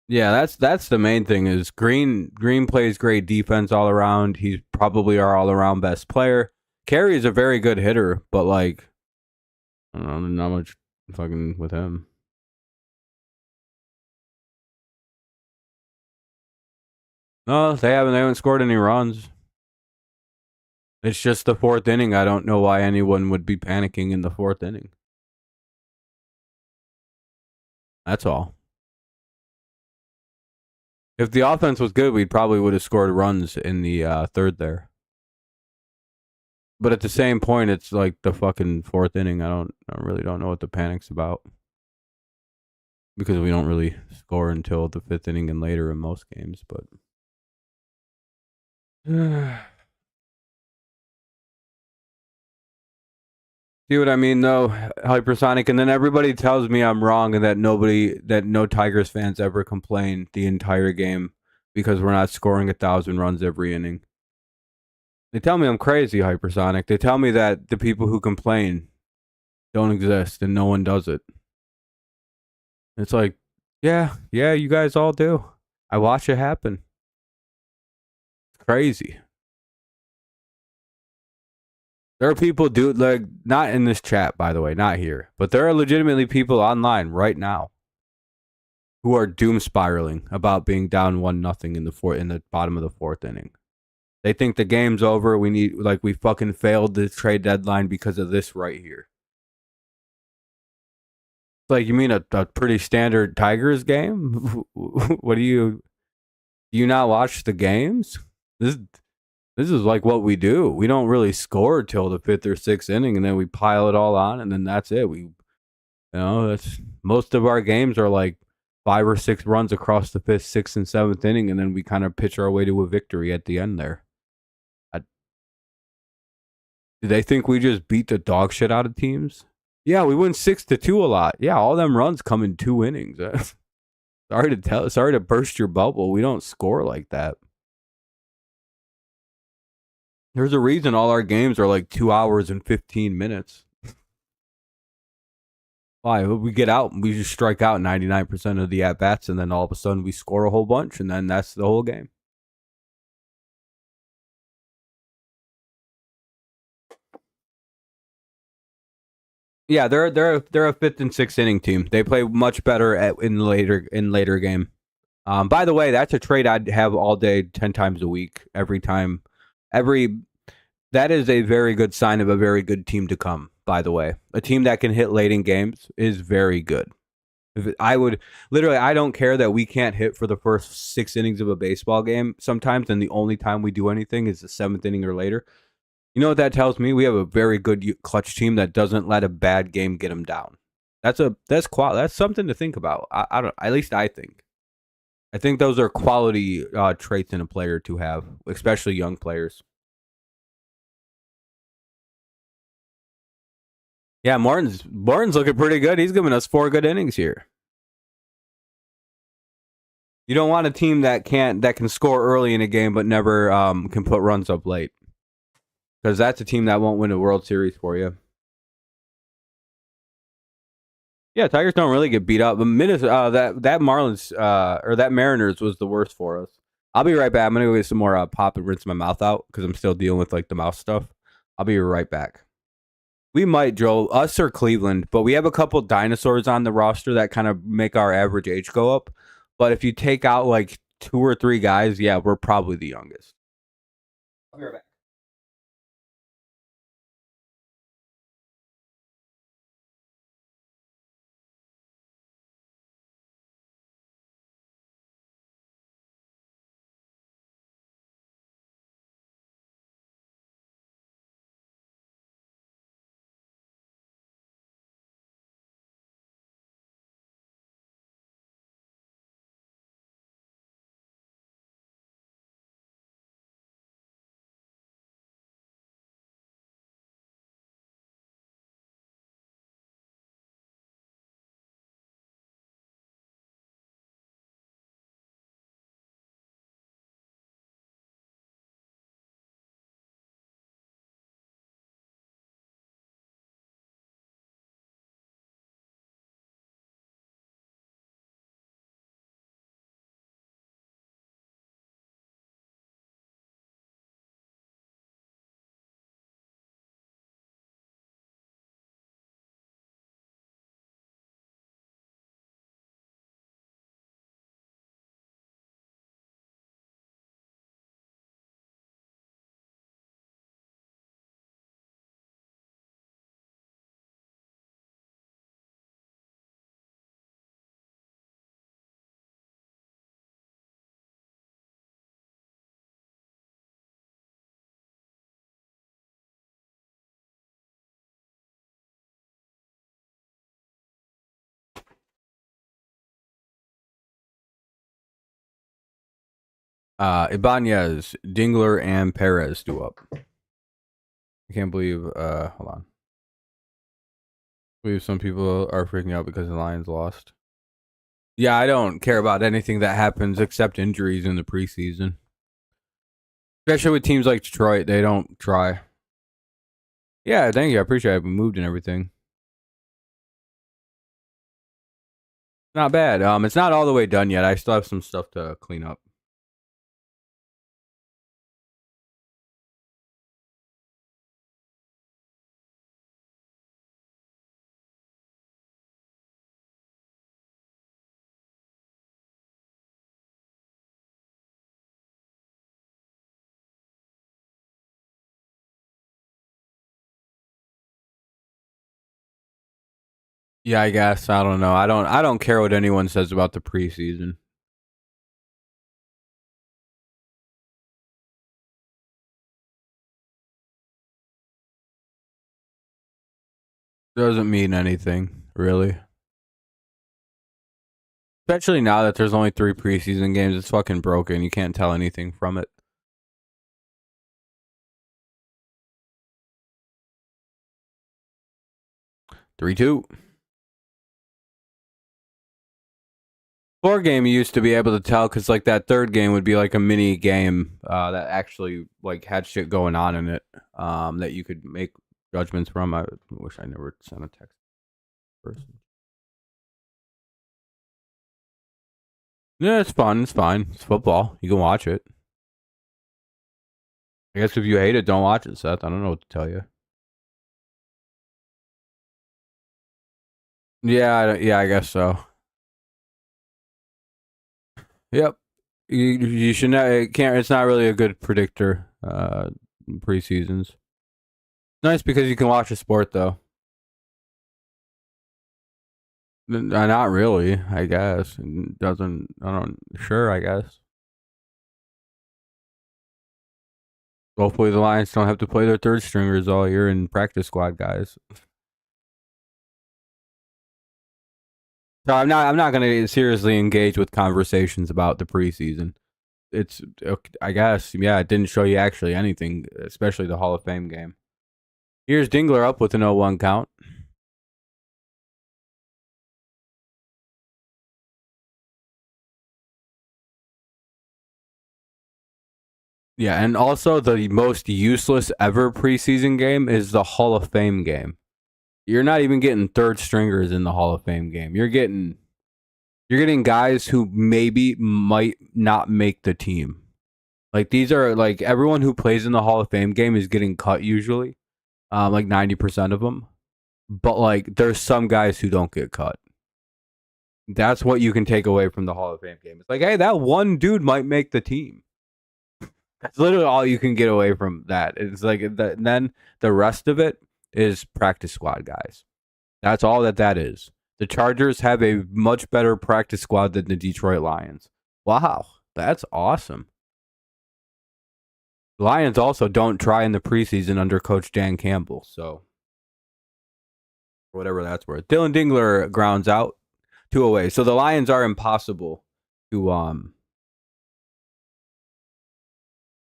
Yeah, that's the main thing is Green plays great defense all around. He's probably our all-around best player. Carey is a very good hitter, but like, I don't know, not much fucking with him. No, they haven't scored any runs. It's just the fourth inning. I don't know why anyone would be panicking in the fourth inning. That's all. If the offense was good, we probably would have scored runs in the third there. But at the same point, it's like the fucking fourth inning. I really don't know what the panic's about. Because we don't really score until the fifth inning and later in most games, but... See what I mean, though, Hypersonic? And then everybody tells me I'm wrong and that no Tigers fans ever complain the entire game because we're not scoring 1,000 runs every inning. They tell me I'm crazy, Hypersonic. They tell me that the people who complain don't exist and no one does it. It's like, yeah, you guys all do. I watch it happen. It's crazy. There are people like not in this chat, by the way, not here, but there are legitimately people online right now who are doom spiraling about being down 1-0 in the bottom of the fourth inning. They think the game's over. We fucking failed the trade deadline because of this right here. Like, you mean a pretty standard Tigers game? What do you not watch the games? This is like what we do. We don't really score till the 5th or 6th inning, and then we pile it all on, and then that's it. That's most of our games are like 5 or 6 runs across the 5th, 6th, and 7th inning, and then we kind of pitch our way to a victory at the end there. Do they think we just beat the dog shit out of teams? Yeah, we win 6-2 a lot. Yeah, all them runs come in 2 innings. Sorry to burst your bubble. We don't score like that. There's a reason all our games are like 2 hours and 15 minutes. Why? We get out and we just strike out 99% of the at-bats, and then all of a sudden we score a whole bunch, and then that's the whole game. Yeah, they're a 5th and 6th inning team. They play much better in later game. By the way, that's a trade I'd have all day, 10 times a week, every time. That is a very good sign of a very good team to come. by the way. A team that can hit late in games is very good. I don't care that we can't hit for the first 6 innings of a baseball game sometimes, and the only time we do anything is the 7th inning or later. You know what that tells me? We have a very good clutch team that doesn't let a bad game get them down. That's something to think about. I don't. At least I think. I think those are quality traits in a player to have, especially young players. Yeah, Morton's looking pretty good. He's giving us 4 good innings here. You don't want a team that can score early in a game but never can put runs up late, because that's a team that won't win a World Series for you. Yeah, Tigers don't really get beat up. But that Marlins or that Mariners was the worst for us. I'll be right back. I'm gonna go get some more pop and rinse my mouth out because I'm still dealing with like the mouth stuff. I'll be right back. We might, Joe, us or Cleveland, but we have a couple dinosaurs on the roster that kind of make our average age go up. But if you take out like 2 or 3 guys, yeah, we're probably the youngest. I'll be right back. Ibanez, Dingler, and Perez do up. I can't believe. Hold on. I believe some people are freaking out because the Lions lost. Yeah, I don't care about anything that happens except injuries in the preseason. Especially with teams like Detroit, they don't try. Yeah, thank you. I appreciate it. We moved and everything. Not bad. It's not all the way done yet. I still have some stuff to clean up. Yeah, I guess. I don't know. I don't care what anyone says about the preseason. Doesn't mean anything, really. Especially now that there's only 3 preseason games. It's fucking broken. You can't tell anything from it. 3-2. 4 game you used to be able to tell because like that 3rd game would be like a mini game that actually like had shit going on in it that you could make judgments from. I wish I never sent a text person. Yeah, it's fun. It's fine. It's football. You can watch it. I guess if you hate it, don't watch it, Seth. I don't know what to tell you. Yeah, I guess so. Yep. You should not. It can't. It's not really a good predictor. Preseasons. Nice because you can watch a sport though. Not really, I guess. It doesn't, I don't, sure, I guess. Hopefully the Lions don't have to play their third stringers all year and practice squad guys. So I'm not going to seriously engage with conversations about the preseason. It's, I guess, yeah, it didn't show you actually anything, especially the Hall of Fame game. Here's Dingler up with an 0-1 count. Yeah, and also the most useless ever preseason game is the Hall of Fame game. You're not even getting third stringers in the Hall of Fame game. You're getting guys who maybe might not make the team. Like these are like everyone who plays in the Hall of Fame game is getting cut usually, like 90% of them. But like there's some guys who don't get cut. That's what you can take away from the Hall of Fame game. It's like, hey, that one dude might make the team. That's literally all you can get away from that. It's like then the rest of it is practice squad guys. That's all that is. The Chargers have a much better practice squad than the Detroit Lions. Wow, that's awesome. The Lions also don't try in the preseason under Coach Dan Campbell, so whatever that's worth. Dylan Dingler grounds out 2 away. So the Lions are impossible to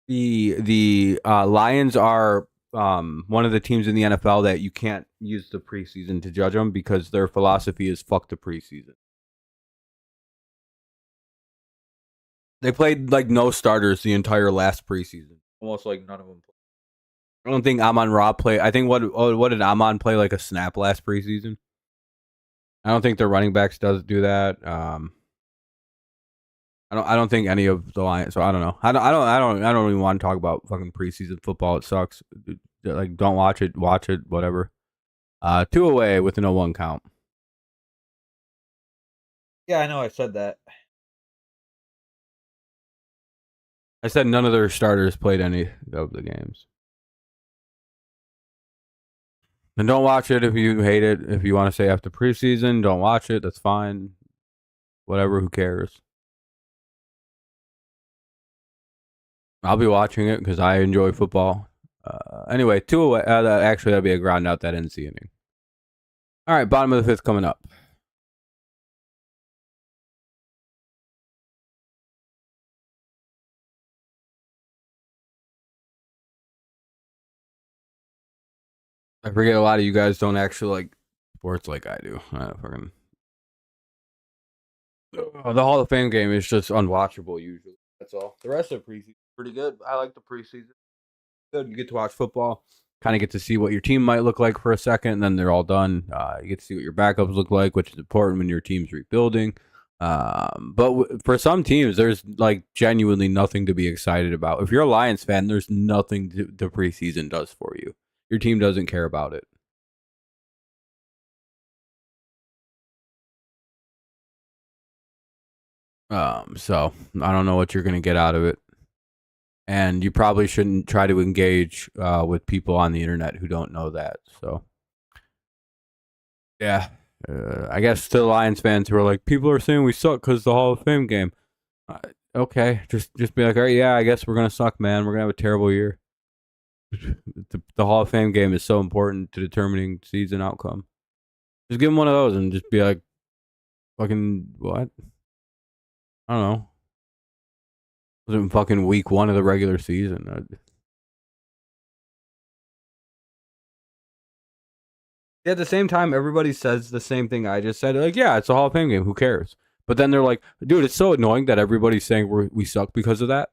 the Lions are one of the teams in the NFL that you can't use the preseason to judge them because their philosophy is fuck the preseason. They played like no starters the entire last preseason. Almost like none of them played. I don't think Amon Ra played. I think what did Amon play like a snap last preseason? I don't think their running backs does do that. I don't think any of the Lions. So I don't know. I don't even want to talk about fucking preseason football. It sucks. Like don't watch it. Watch it. Whatever. 2 away with an 0-1 count. Yeah, I know I said that. I said none of their starters played any of the games. And don't watch it if you hate it. If you want to say after preseason, don't watch it. That's fine. Whatever. Who cares? I'll be watching it because I enjoy football. Anyway, 2 away. Actually, that'd be a ground out that ends the inning. All right, bottom of the 5th coming up. I forget a lot of you guys don't actually like sports like I do. The Hall of Fame game is just unwatchable usually. That's all. The rest of the preseason pretty good. I like the preseason. Good. You get to watch football. Kind of get to see what your team might look like for a second, and then they're all done. You get to see what your backups look like, which is important when your team's rebuilding. But for some teams, there's like genuinely nothing to be excited about. If you're a Lions fan, there's nothing the preseason does for you. Your team doesn't care about it. So I don't know what you're gonna get out of it, and you probably shouldn't try to engage with people on the internet who don't know that. So yeah, I guess to the Lions fans who are like, people are saying we suck because the Hall of Fame game. Okay, just be like, all right, yeah, I guess we're gonna suck, man. We're gonna have a terrible year. The Hall of Fame game is so important to determining season outcome. Just give them one of those and just be like, fucking what? I don't know. It was fucking week 1 of the regular season. At the same time, everybody says the same thing I just said. Like, yeah, it's a Hall of Fame game. Who cares? But then they're like, dude, it's so annoying that everybody's saying we suck because of that.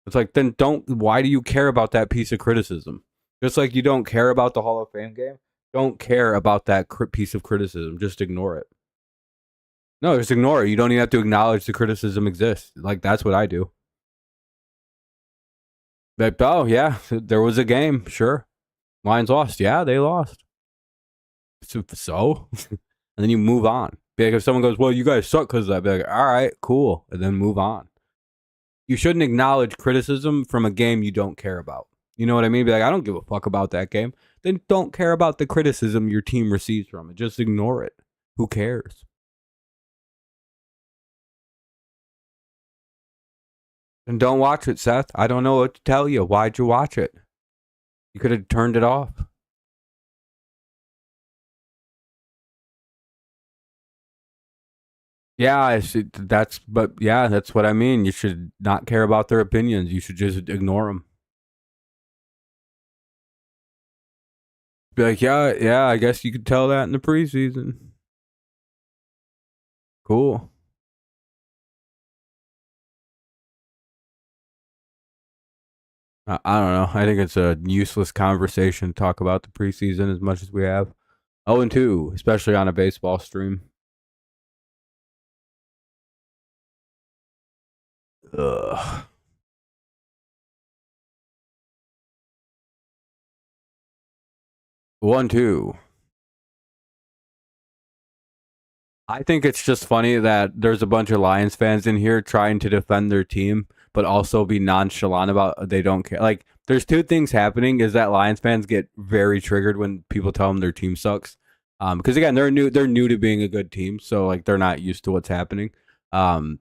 It's like, then why do you care about that piece of criticism? Just like you don't care about the Hall of Fame game, don't care about that piece of criticism. Just ignore it. No, just ignore it. You don't even have to acknowledge the criticism exists. Like, that's what I do. Like, oh, yeah, there was a game. Sure. Lions lost. Yeah, they lost. So? And then you move on. Be like, if someone goes, well, you guys suck because of that, be like, all right, cool. And then move on. You shouldn't acknowledge criticism from a game you don't care about. You know what I mean? Be like, I don't give a fuck about that game. Then don't care about the criticism your team receives from it. Just ignore it. Who cares? And don't watch it, Seth. I don't know what to tell you. Why'd you watch it? You could have turned it off. Yeah, I see. But yeah, that's what I mean. You should not care about their opinions. You should just ignore them. Be like, yeah, I guess you could tell that in the preseason. Cool. I don't know. I think it's a useless conversation to talk about the preseason as much as we have. 0-2, especially on a baseball stream. Ugh. 1-2. I think it's just funny that there's a bunch of Lions fans in here trying to defend their team, but also be nonchalant about they don't care. Like, there's two things happening: is that Lions fans get very triggered when people tell them their team sucks, because again they're new to being a good team, so like they're not used to what's happening.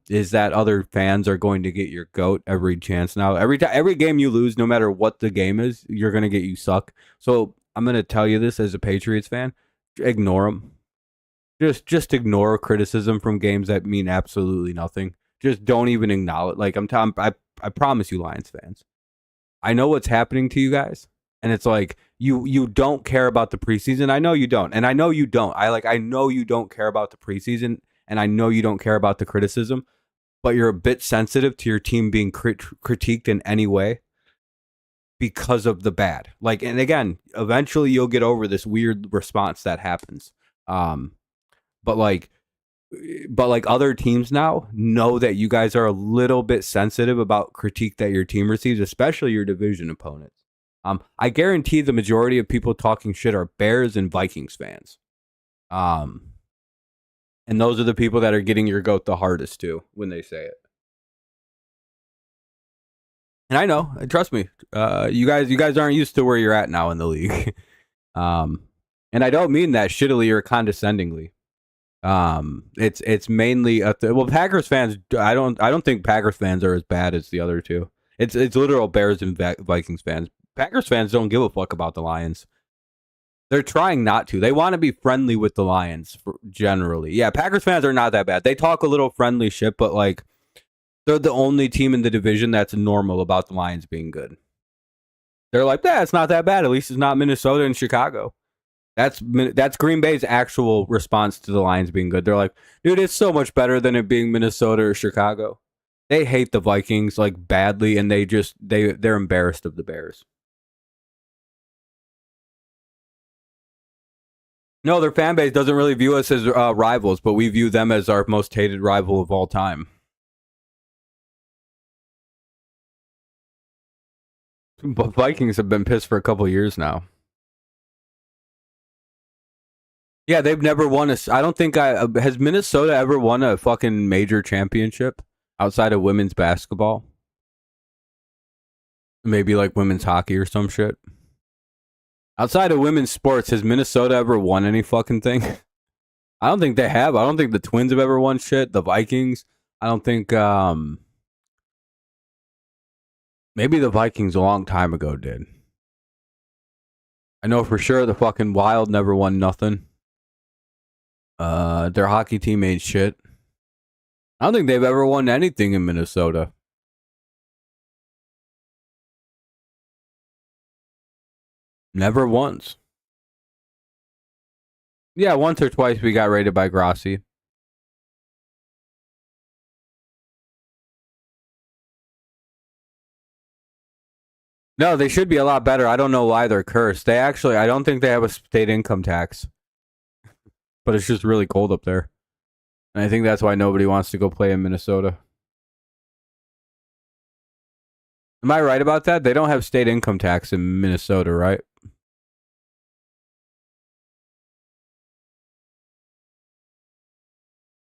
Is that other fans are going to get your goat every chance now? Every game you lose, no matter what the game is, you're gonna get you suck. So I'm gonna tell you this as a Patriots fan: ignore them. Just ignore criticism from games that mean absolutely nothing. Just don't even acknowledge. Like I promise you, Lions fans, I know what's happening to you guys, and it's like you don't care about the preseason. I know you don't, and I know you don't. I know you don't care about the preseason, and I know you don't care about the criticism, but you're a bit sensitive to your team being critiqued in any way because of the bad. Like, and again, eventually you'll get over this weird response that happens. Um, but like other teams now know that you guys are a little bit sensitive about critique that your team receives, especially your division opponents. I guarantee the majority of people talking shit are Bears and Vikings fans. And those are the people that are getting your goat the hardest too when they say it. And I know, trust me, you guys aren't used to where you're at now in the league. And I don't mean that shittily or condescendingly. It's mainly well, Packers fans. I don't think Packers fans are as bad as the other two. It's literal Bears and Vikings fans. Packers fans don't give a fuck about the Lions. They're trying not to. They want to be friendly with the Lions generally. Yeah, Packers fans are not that bad. They talk a little friendly shit, but like they're the only team in the division that's normal about the Lions being good. They're like, yeah, it's not that bad. At least it's not Minnesota and Chicago. That's Green Bay's actual response to the Lions being good. They're like, dude, it's so much better than it being Minnesota or Chicago. They hate the Vikings like badly, and they're embarrassed of the Bears. No, their fan base doesn't really view us as rivals, but we view them as our most hated rival of all time. But Vikings have been pissed for a couple years now. Yeah, they've never won a. I don't think has Minnesota ever won a fucking major championship outside of women's basketball. Maybe like women's hockey or some shit. Outside of women's sports, has Minnesota ever won any fucking thing? I don't think they have. I don't think the Twins have ever won shit. The Vikings. I don't think. Maybe the Vikings a long time ago did. I know for sure the fucking Wild never won nothing. Their hockey team ain't shit. I don't think they've ever won anything in Minnesota. Never once. Yeah, once or twice we got raided by Grossi. No, they should be a lot better. I don't know why they're cursed. I don't think they have a state income tax. But it's just really cold up there. And I think that's why nobody wants to go play in Minnesota. Am I right about that? They don't have state income tax in Minnesota, right?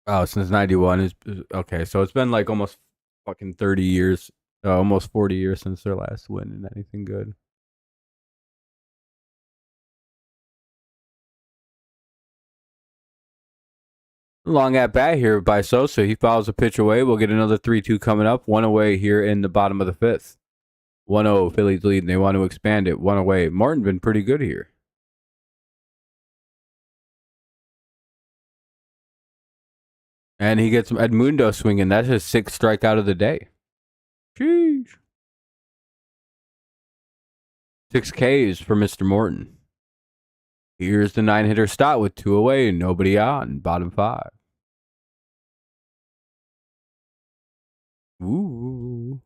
Oh, since 91 is okay. So it's been like almost fucking 30 years, almost 40 years since their last win in anything good. Long at bat here by Sosa. He fouls a pitch away. We'll get another 3-2 coming up. One away here in the bottom of the fifth. 1-0 Phillies lead, and they want to expand it. One away. Morton been pretty good here. And he gets Edmundo swinging. That's his 6th strikeout of the day. Sheesh. 6 Ks for Mr. Morton. Here's the 9-hitter Stott with 2 away. Nobody on. Bottom 5. Ooh.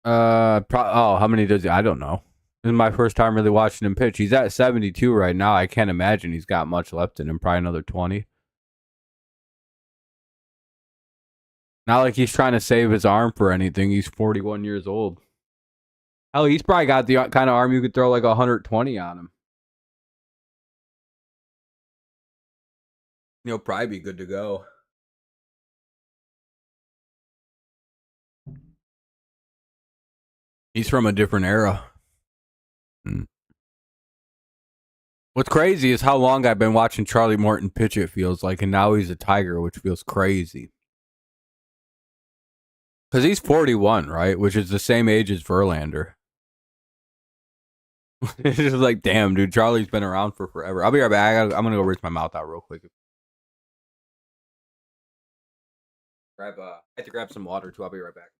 How many does he? I don't know. This is my first time really watching him pitch. He's at 72 right now. I can't imagine he's got much left in him. Probably another 20. Not like he's trying to save his arm for anything. He's 41 years old. Hell, he's probably got the kind of arm you could throw like 120 on him. He'll probably be good to go. He's from a different era. What's crazy is how long I've been watching Charlie Morton pitch, it feels like, and now he's a Tiger, which feels crazy. Because he's 41, right? Which is the same age as Verlander. It's just like, damn, dude, Charlie's been around for forever. I'll be right back. I'm going to go rinse my mouth out real quick. I have to grab some water, too. I'll be right back.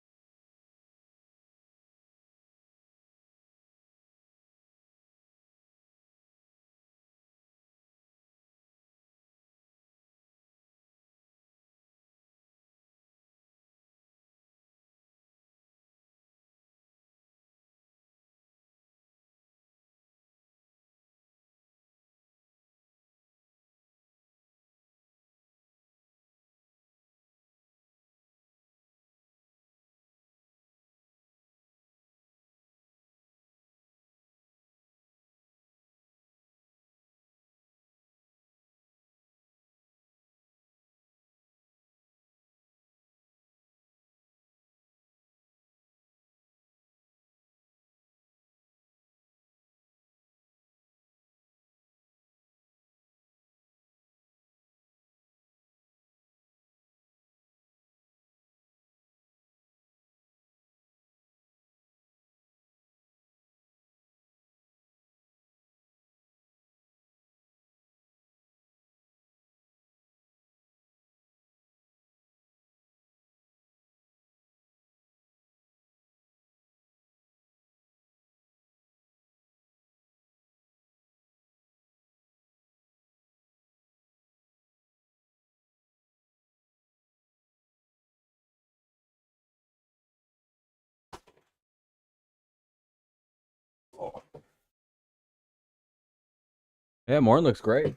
Yeah, Morton looks great.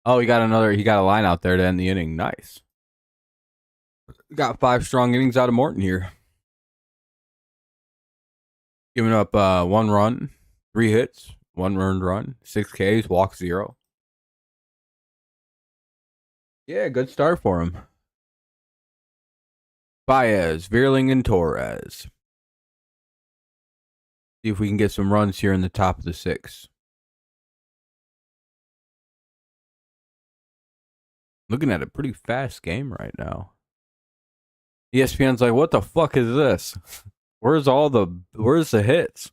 Oh, he got a line out there to end the inning. Nice. Got 5 strong innings out of Morton here. Giving up 1 run, 3 hits, 1 earned run, 6 Ks, walk 0. Yeah, good start for him. Baez, Vierling, and Torres. See if we can get some runs here in the top of the 6. Looking at a pretty fast game right now. ESPN's like, what the fuck is this? Where's the hits?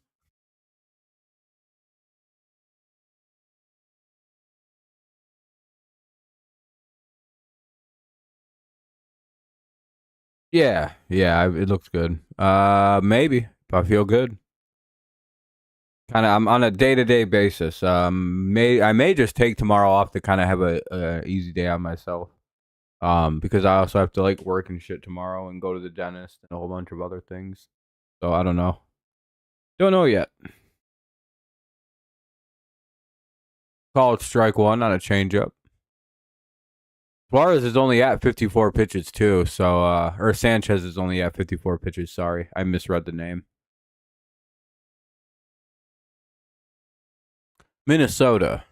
Yeah, it looks good. Maybe if I feel good. I'm on a day-to-day basis. I may just take tomorrow off to kind of have a easy day on myself. Because I also have to like work and shit tomorrow and go to the dentist and a whole bunch of other things. So I don't know. Don't know yet. Call it strike 1 on a changeup. Suarez is only at 54 pitches too, so or Sanchez is only at 54 pitches. Sorry, I misread the name. Minnesota.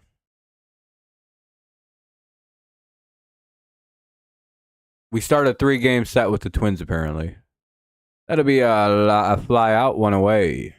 We start a 3-game set with the Twins apparently. That'll be a fly out, 1 away.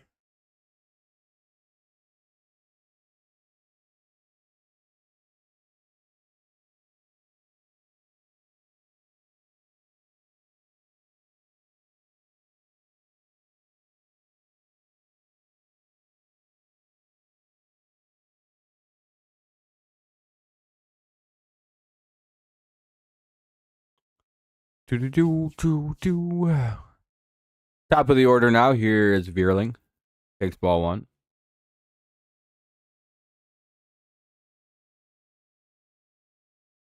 Top of the order now. Here is Veerling. Takes ball one.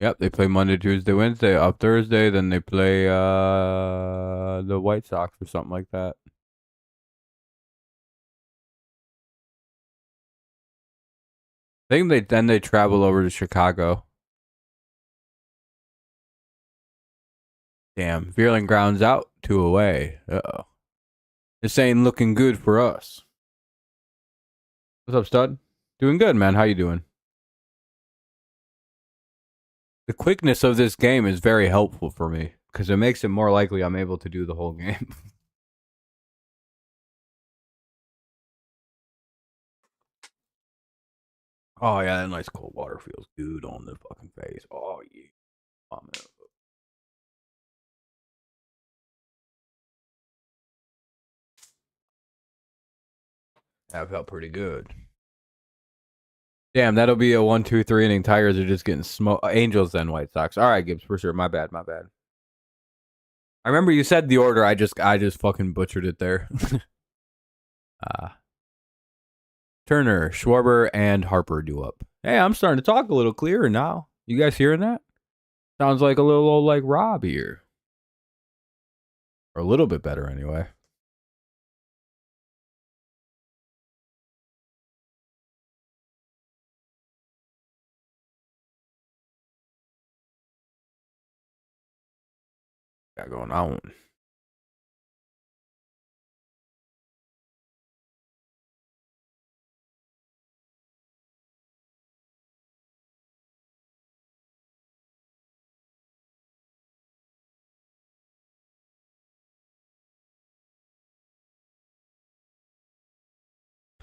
Yep, they play Monday, Tuesday, Wednesday. Up Thursday, then they play the White Sox or something like that. I think they travel over to Chicago. Damn, Veerling grounds out, 2 away. Uh-oh. This ain't looking good for us. What's up, stud? Doing good, man. How you doing? The quickness of this game is very helpful for me because it makes it more likely I'm able to do the whole game. Oh, yeah, that nice cold water feels good on the fucking face. Oh, yeah. Oh, man. That felt pretty good. Damn, that'll be a 1-2-3 inning. Tigers are just getting smoked. Angels then White Sox. All right, Gibbs, for sure. My bad. I remember you said the order. I just fucking butchered it there. Turner, Schwarber, and Harper do up. Hey, I'm starting to talk a little clearer now. You guys hearing that? Sounds like a little old like Rob here. Or a little bit better anyway. Got going on.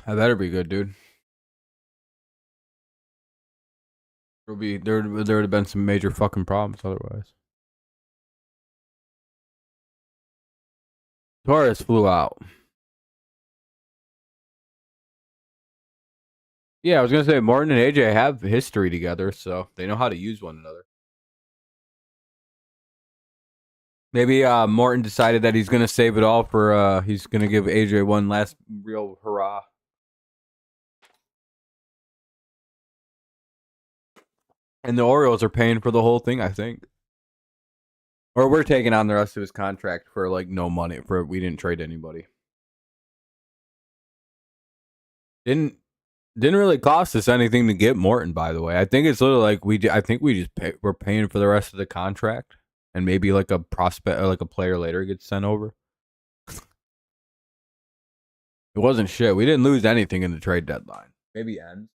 That better be good, dude. There would have been some major fucking problems otherwise. Torres flew out. Yeah, I was gonna say Morton and AJ have history together, so they know how to use one another. Maybe Morton decided that he's gonna save it all for he's gonna give AJ one last real hurrah. And the Orioles are paying for the whole thing, I think. Or we're taking on the rest of his contract for like no money. We didn't trade anybody. Didn't really cost us anything to get Morton. By the way, I think it's literally like we're paying for the rest of the contract, and maybe like a prospect or like a player later gets sent over. It wasn't shit. We didn't lose anything in the trade deadline. Maybe ends.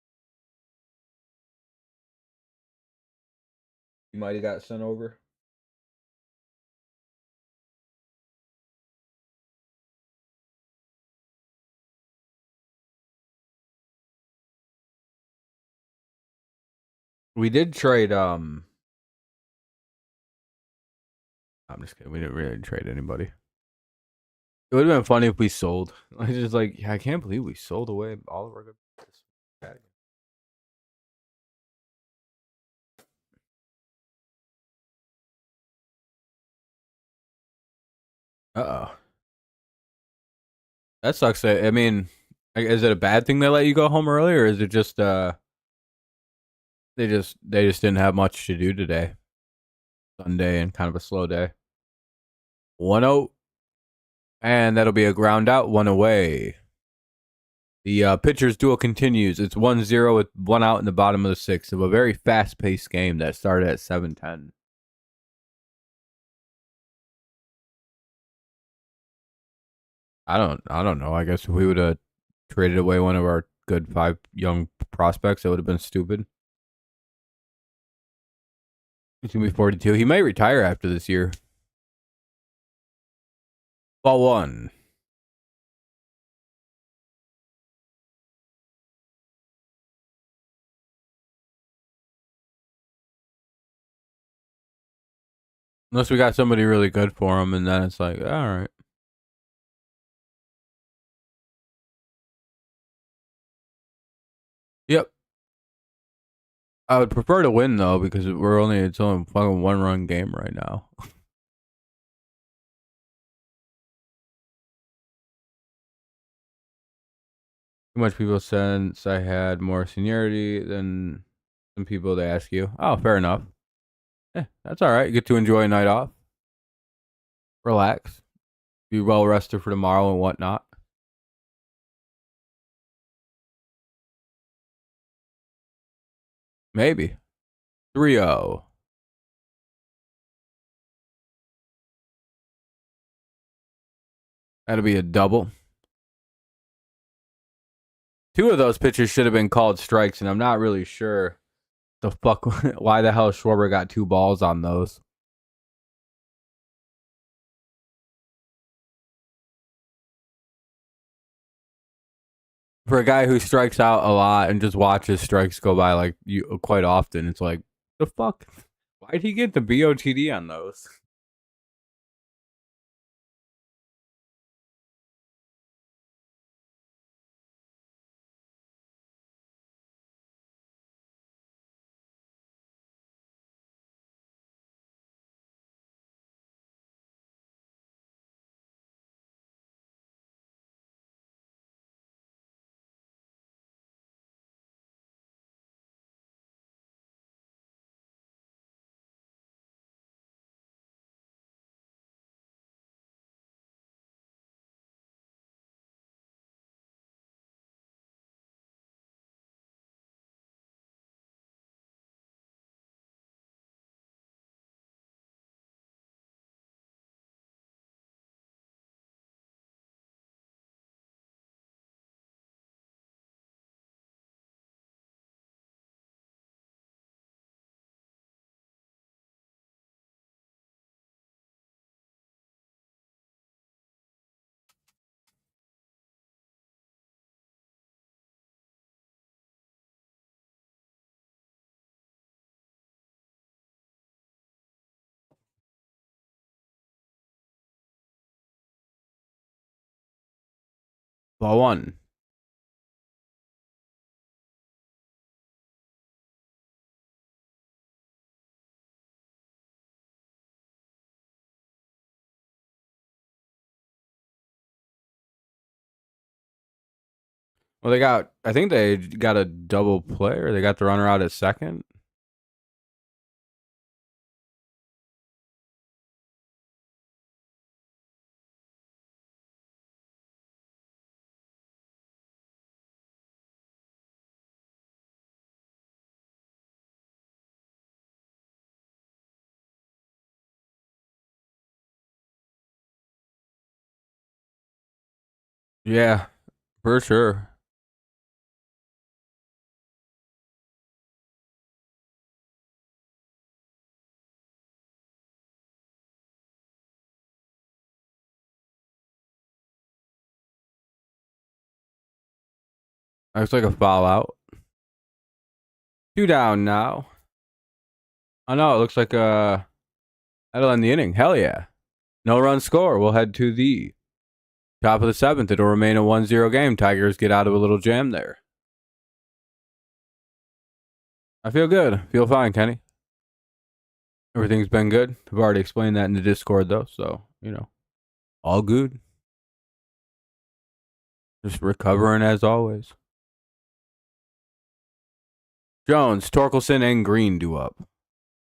He might have got sent over. We did trade. I'm just kidding. We didn't really trade anybody. It would have been funny if we sold. I just like, I can't believe we sold away all of our good players. Uh-oh. That sucks. I mean, is it a bad thing they let you go home early, or is it just they just didn't have much to do today? Sunday and kind of a slow day. 1-0. And that'll be a ground out, 1 away. The pitcher's duel continues. It's 1-0 with 1 out in the bottom of the 6th of a very fast-paced game that started at 7:10. I don't know. I guess if we would have traded away one of our good 5 young prospects, it would have been stupid. He's gonna be 42. He might retire after this year. Ball 1. Unless we got somebody really good for him, and then it's like, all right. Yep. I would prefer to win though, because it's only a fucking 1-run game right now. Too much people since I had more seniority than some people they ask you. Oh, fair enough. Yeah, that's all right. You get to enjoy a night off. Relax. Be well rested for tomorrow and whatnot. Maybe. 3-0. That'll be a double. Two of those pitches should have been called strikes, and I'm not really sure the fuck why the hell Schwarber got 2 balls on those. For a guy who strikes out a lot and just watches strikes go by like you quite often, it's like the fuck. Why'd he get the BOTD on those? Ball one. Well, I think they got a double play, or they got the runner out at second. Yeah, for sure. Looks like a foul out. 2 down now. Oh no, it looks like that'll end the inning. Hell yeah. No run score. We'll head to the top of the 7th. It'll remain a 1-0 game. Tigers get out of a little jam there. I feel good. Feel fine, Kenny. Everything's been good. I've already explained that in the Discord, though, so, all good. Just recovering as always. Jones, Torkelson, and Green do up. All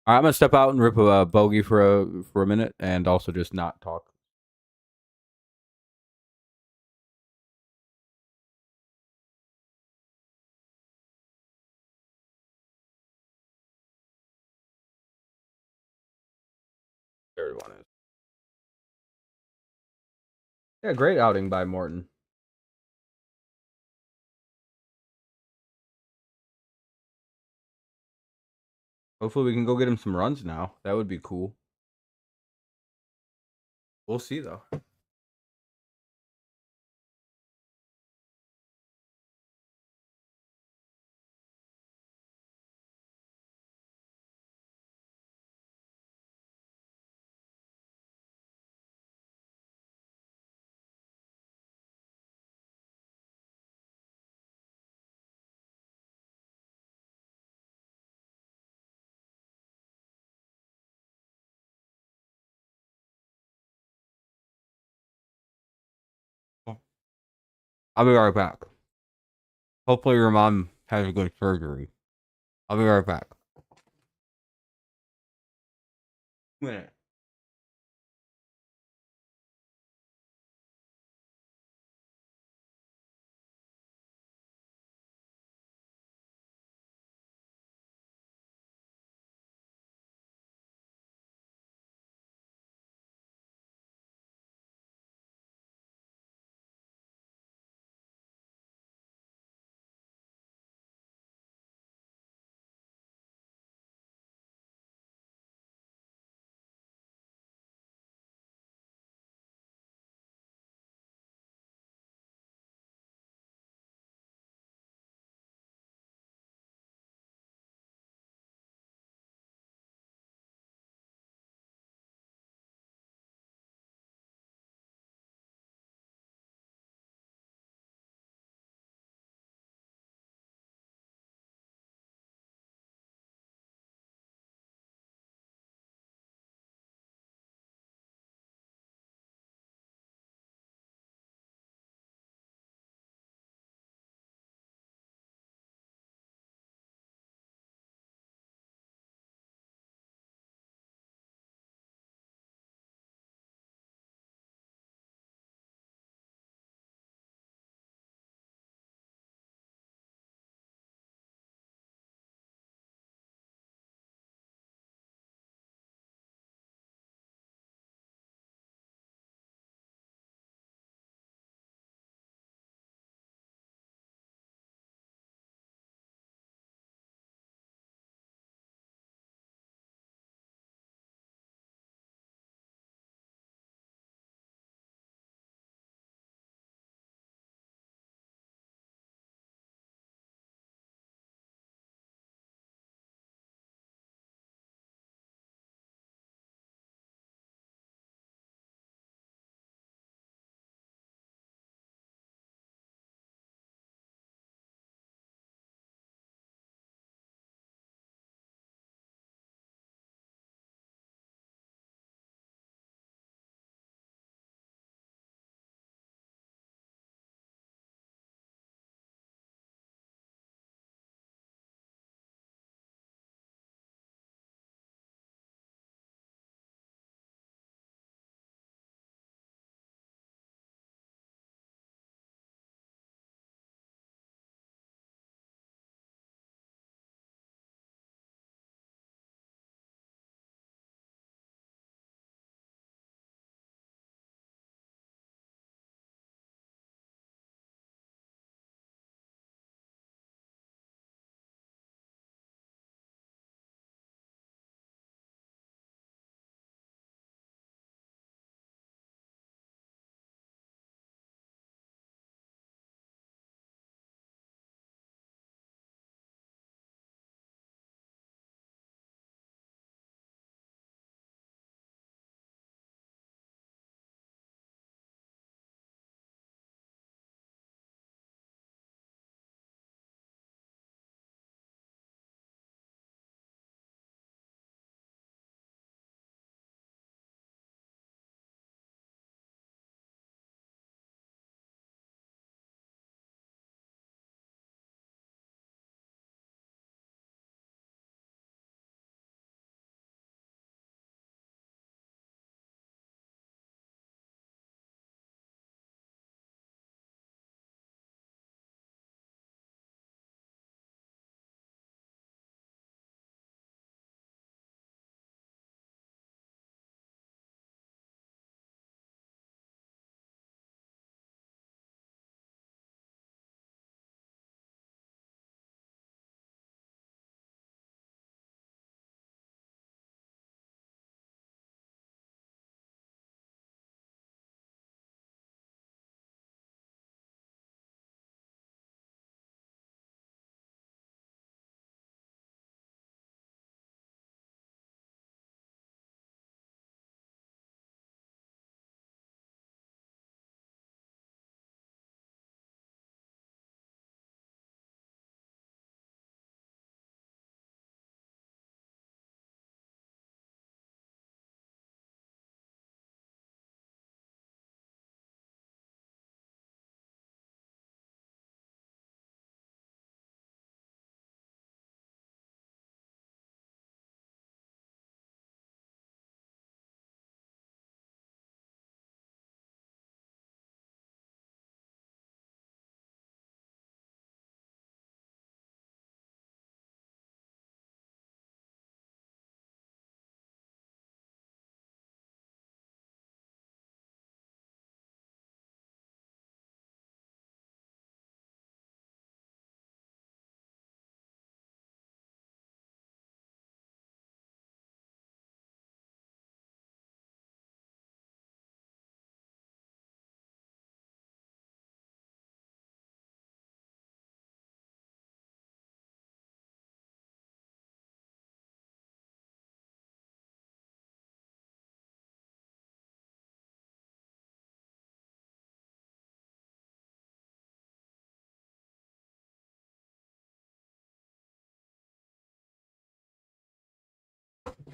right, I'm going to step out and rip a bogey for a minute and also just not talk. Third one is. Yeah, great outing by Morton. Hopefully we can go get him some runs now. That would be cool. We'll see, though. I'll be right back. Hopefully your mom has a good surgery. I'll be right back. Minute.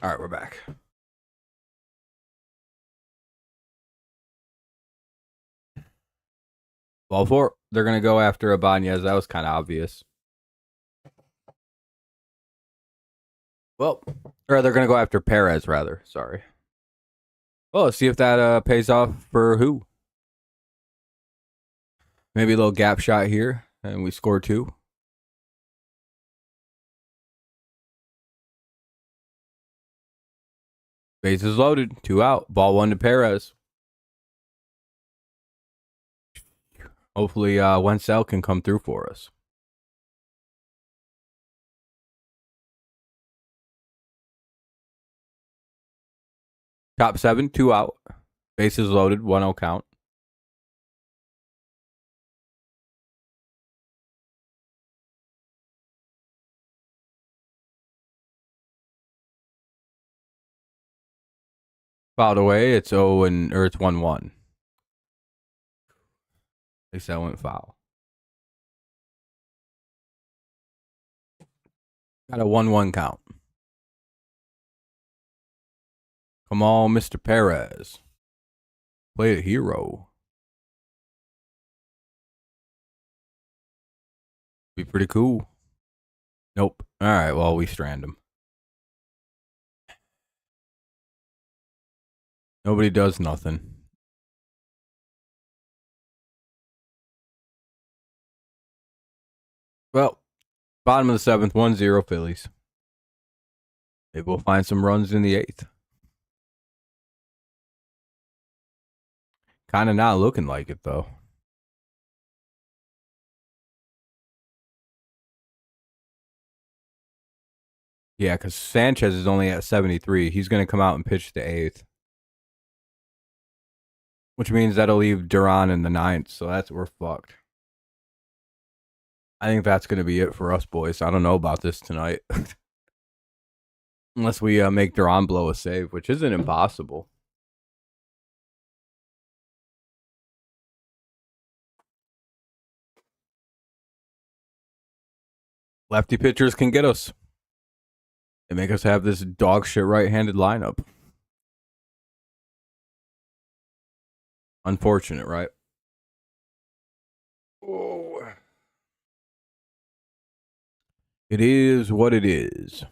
All right, we're back. Ball four. They're going to go after Ibanez. That was kind of obvious. Well, or they're going to go after Perez, rather. Sorry. Well, let's see if that pays off for who. Maybe a little gap shot here, and we score 2. Bases loaded. 2 out. Ball 1 to Perez. Hopefully, Wenzel can come through for us. Top 7, 2 out. Bases loaded. 1-0 count. Fouled away. It's 1-1. At least that went foul. Got a 1-1 count. Come on, Mr. Perez. Play a hero. Be pretty cool. Nope. All right, well, we strand him. Nobody does nothing. Well, bottom of the 7th, 1-0 Phillies. Maybe we'll find some runs in the 8th. Kind of not looking like it, though. Yeah, because Sanchez is only at 73. He's going to come out and pitch the 8th. Which means that'll leave Duran in the 9th, so we're fucked. I think that's going to be it for us, boys. I don't know about this tonight. Unless we make Duran blow a save, which isn't impossible. Lefty pitchers can get us. They make us have this dog shit right-handed lineup. Unfortunate, right? Oh. It is what it is.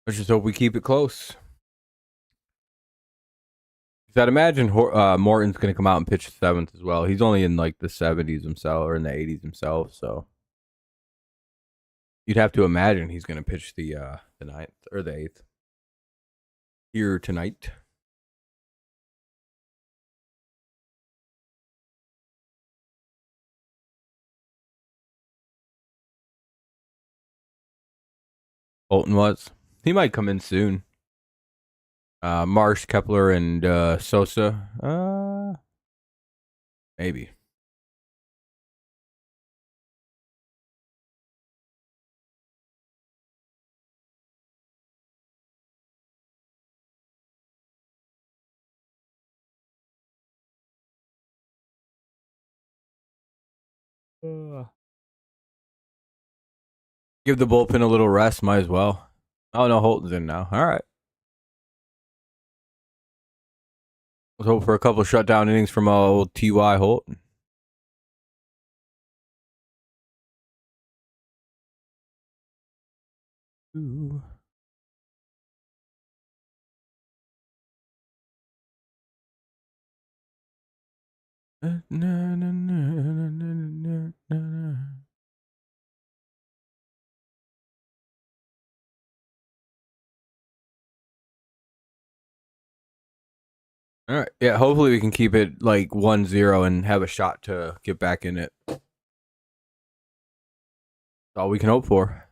Let's just hope we keep it close. I'd imagine Morton's going to come out and pitch 7th as well. He's only in like the 70s himself or in the 80s himself, so you'd have to imagine he's going to pitch the 9th or the 8th here tonight. Bolton was. He might come in soon. Marsh, Kepler, and Sosa. Maybe. Give the bullpen a little rest. Might as well. Oh, no, Holton's in now. All right. Let's hope for a couple shutdown innings from old T.Y. Holton. Ooh. All right. Yeah, hopefully we can keep it like 1-0 and have a shot to get back in it. That's all we can hope for.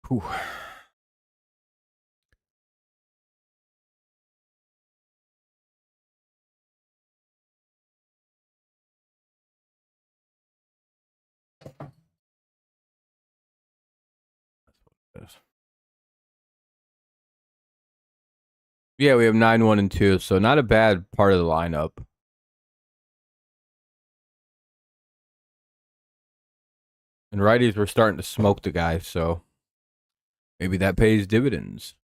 Whew. That's what it is. Yeah, we have 9, 1, and 2, so not a bad part of the lineup. And righties were starting to smoke the guy, so maybe that pays dividends.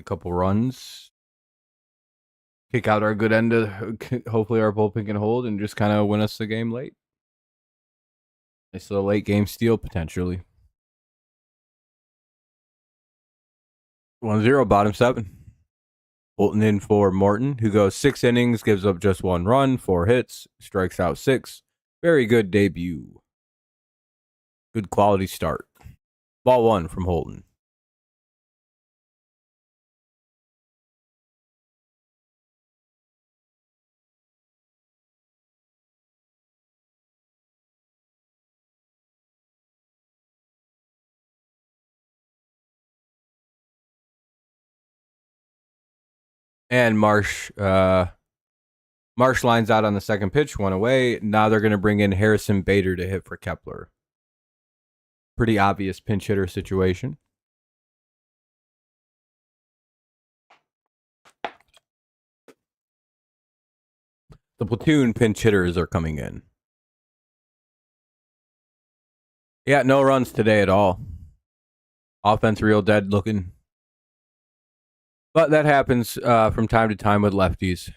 A couple runs. Kick out our good end of, hopefully our bullpen can hold and just kind of win us the game late. It's a late game steal potentially. 1-0, bottom 7. Bolton in for Morton, who goes 6 innings, gives up just 1 run, 4 hits, strikes out 6. Very good debut. Good quality start. Ball 1 from Holton. And Marsh lines out on the second pitch, 1 away. Now they're going to bring in Harrison Bader to hit for Kepler. Pretty obvious pinch hitter situation. The platoon pinch hitters are coming in. Yeah, no runs today at all. Offense real dead looking. But that happens from time to time with lefties.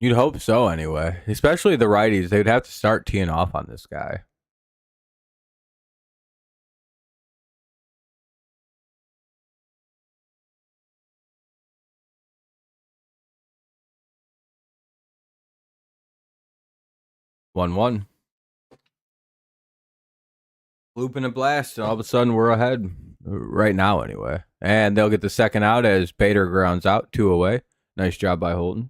You'd hope so anyway. Especially the righties. They'd have to start teeing off on this guy. One. Looping a blast, and all of a sudden we're ahead. Right now, anyway. And they'll get the second out as Bader grounds out, 2 away. Nice job by Holton.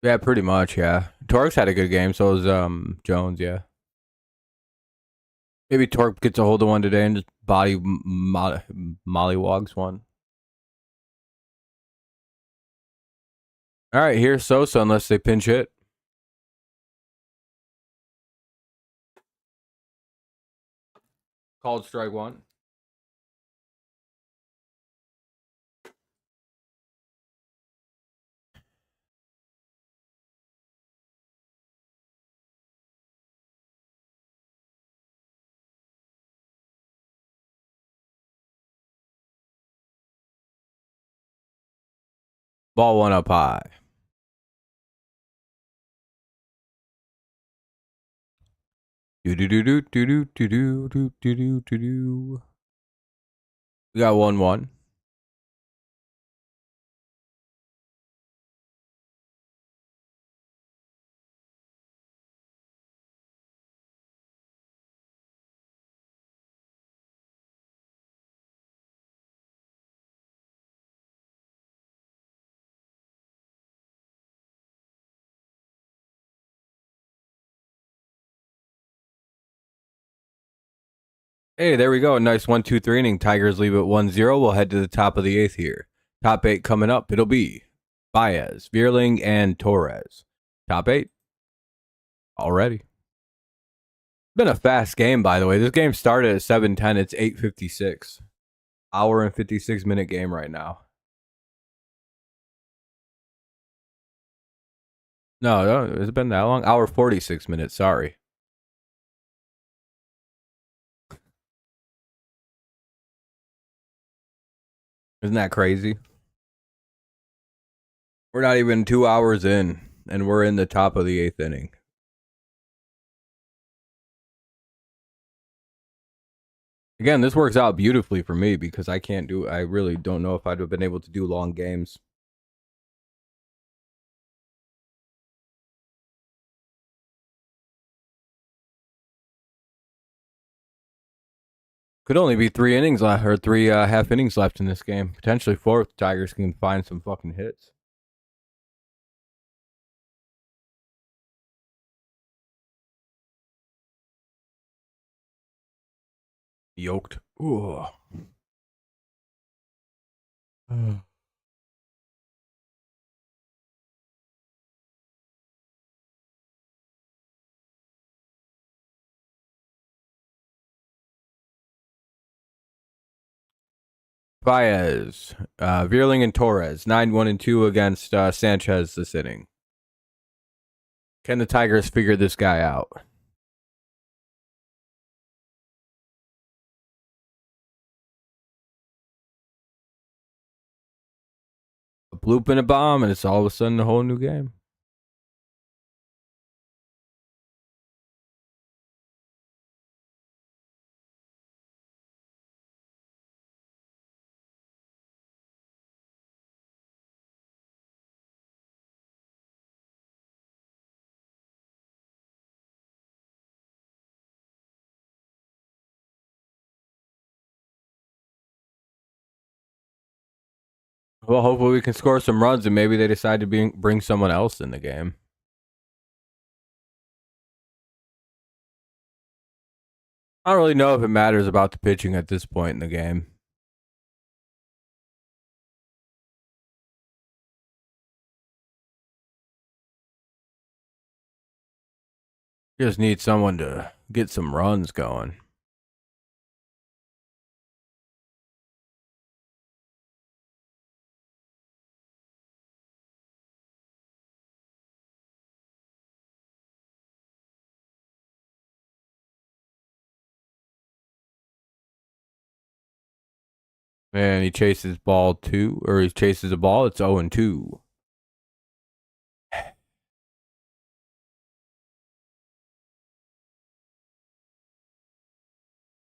Yeah, pretty much, yeah. Torx had a good game, so was Jones, yeah. Maybe Torque gets a hold of one today and just body mollywogs one. All right, here's Sosa unless they pinch hit. Called strike 1. Ball 1 up high. We got 1-1. Hey, there we go. A nice 1-2-3 inning. Tigers leave it 1-0. We'll head to the top of the 8th here. Top 8 coming up. It'll be Baez, Vierling, and Torres. Top 8 already. Been a fast game, by the way. This game started at 7:10. It's 8:56. Hour and 56-minute game right now. No, has it been that long? Hour 46 minutes. Sorry. Isn't that crazy? We're not even 2 hours in, and we're in the top of the 8th inning. Again, this works out beautifully for me because I really don't know if I'd have been able to do long games. Could only be 3 innings left, or 3 half innings left in this game. Potentially 4 if the Tigers can find some fucking hits. Yoked. Ooh. Baez, Vierling, and Torres. 9-1-2 against Sanchez this inning. Can the Tigers figure this guy out? A bloop and a bomb, and it's all of a sudden a whole new game. Well, hopefully we can score some runs, and maybe they decide to bring someone else in the game. I don't really know if it matters about the pitching at this point in the game. Just need someone to get some runs going. And he chases ball 2, or he chases a ball. It's 0-2.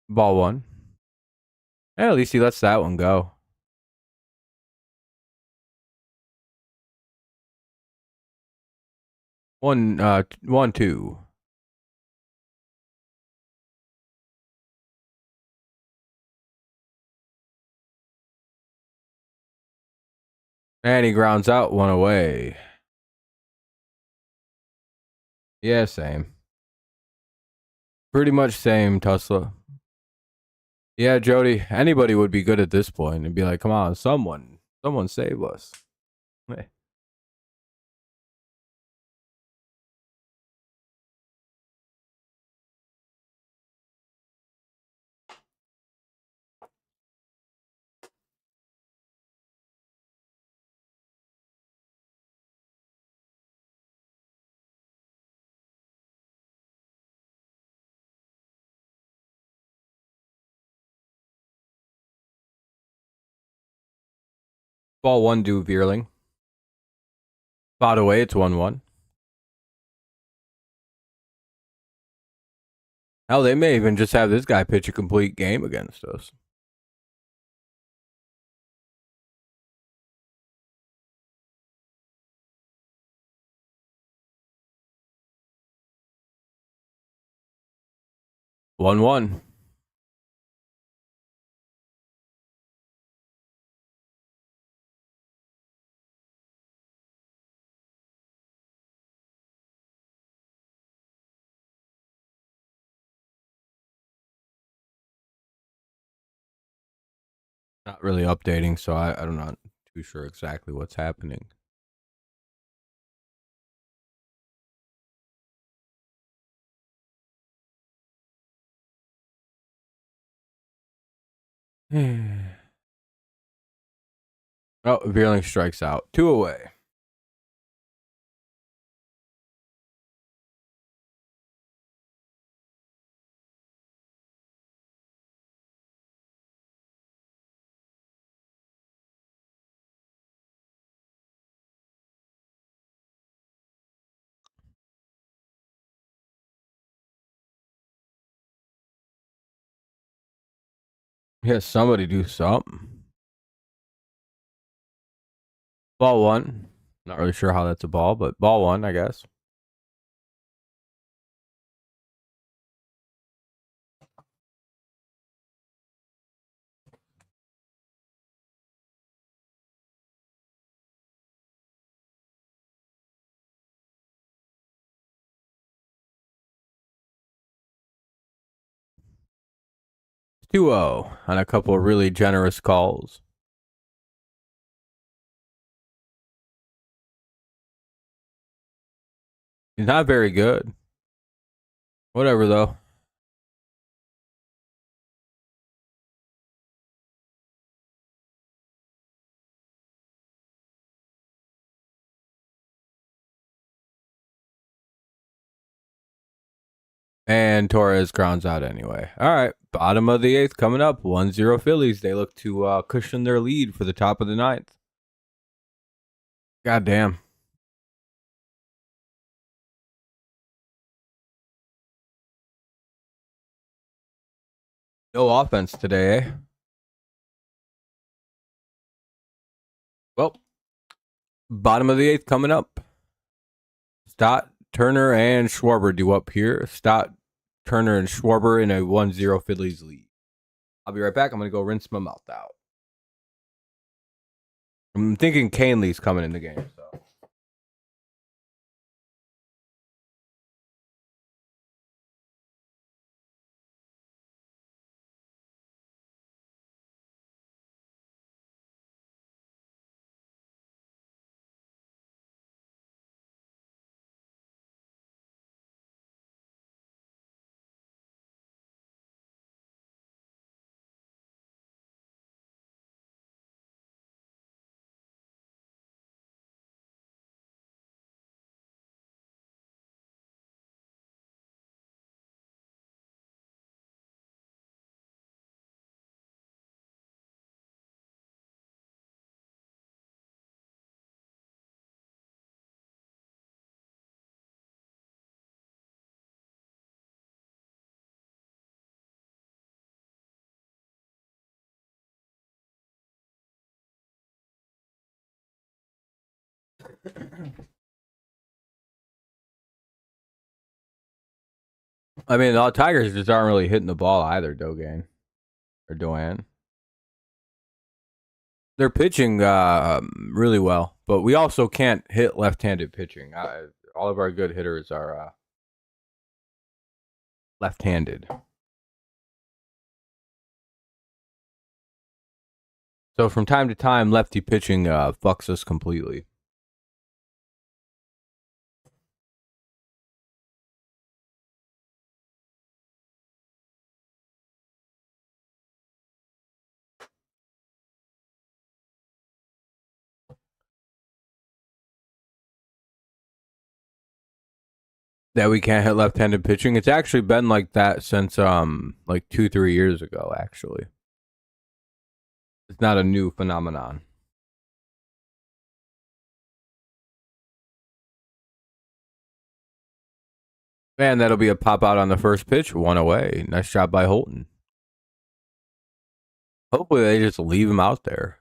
Ball 1. At least he lets that one go. 1-2. And he grounds out one away. Yeah, same. Pretty much same, Tesla. Yeah, Jody. Anybody would be good at this point and be like, come on, someone save us. Hey. Ball 1 due, Vierling. By the way, it's 1-1. Hell, they may even just have this guy pitch a complete game against us. One. Not really updating, so I'm not too sure exactly what's happening. Oh, Vierling strikes out. 2 away. Yeah, somebody do something. Ball 1. Not really sure how that's a ball, but ball 1, I guess. 2-0 on a couple of really generous calls. He's not very good. Whatever, though. And Torres grounds out anyway. All right, bottom of the 8th coming up. 1-0 Phillies. They look to cushion their lead for the top of the 9th. God damn. No offense today, eh? Well, bottom of the 8th coming up. Stott, Turner, and Schwarber due up here. Stott, Turner, and Schwarber in a 1-0 Phillies lead. I'll be right back. I'm going to go rinse my mouth out. I'm thinking Canley's coming in the game, so. I mean, the Tigers just aren't really hitting the ball either, Dogan or Doan. They're pitching really well, but we also can't hit left-handed pitching. All of our good hitters are left-handed. So from time to time, lefty pitching fucks us completely. That we can't hit left-handed pitching. It's actually been like that since like 2-3 years ago, actually. It's not a new phenomenon. Man, that'll be a pop out on the first pitch. 1 away. Nice job by Holton. Hopefully they just leave him out there.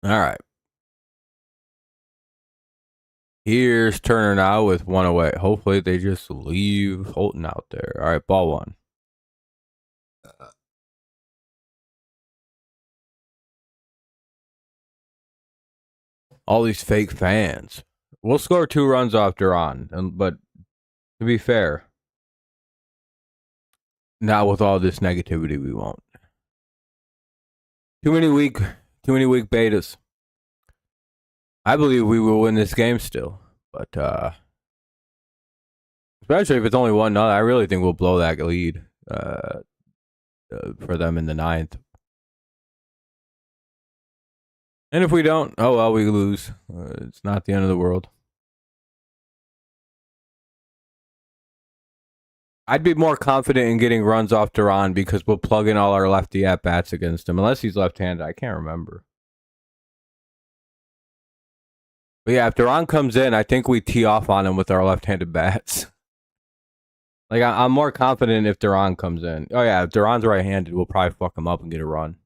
All right. Here's Turner now with 1 away. Hopefully they just leave Holton out there. All right, ball 1. All these fake fans. We'll score 2 runs off Duran, but to be fair, not with all this negativity, we won't. Too many weak betas. I believe we will win this game still, but especially if it's only 1-0, I really think we'll blow that lead for them in the 9th. And if we don't, oh well, we lose. It's not the end of the world. I'd be more confident in getting runs off Duran because we'll plug in all our lefty at-bats against him. Unless he's left-handed. I can't remember. But yeah, if Duran comes in, I think we tee off on him with our left-handed bats. Like, I'm more confident if Duran comes in. Oh yeah, if Duran's right-handed, we'll probably fuck him up and get a run.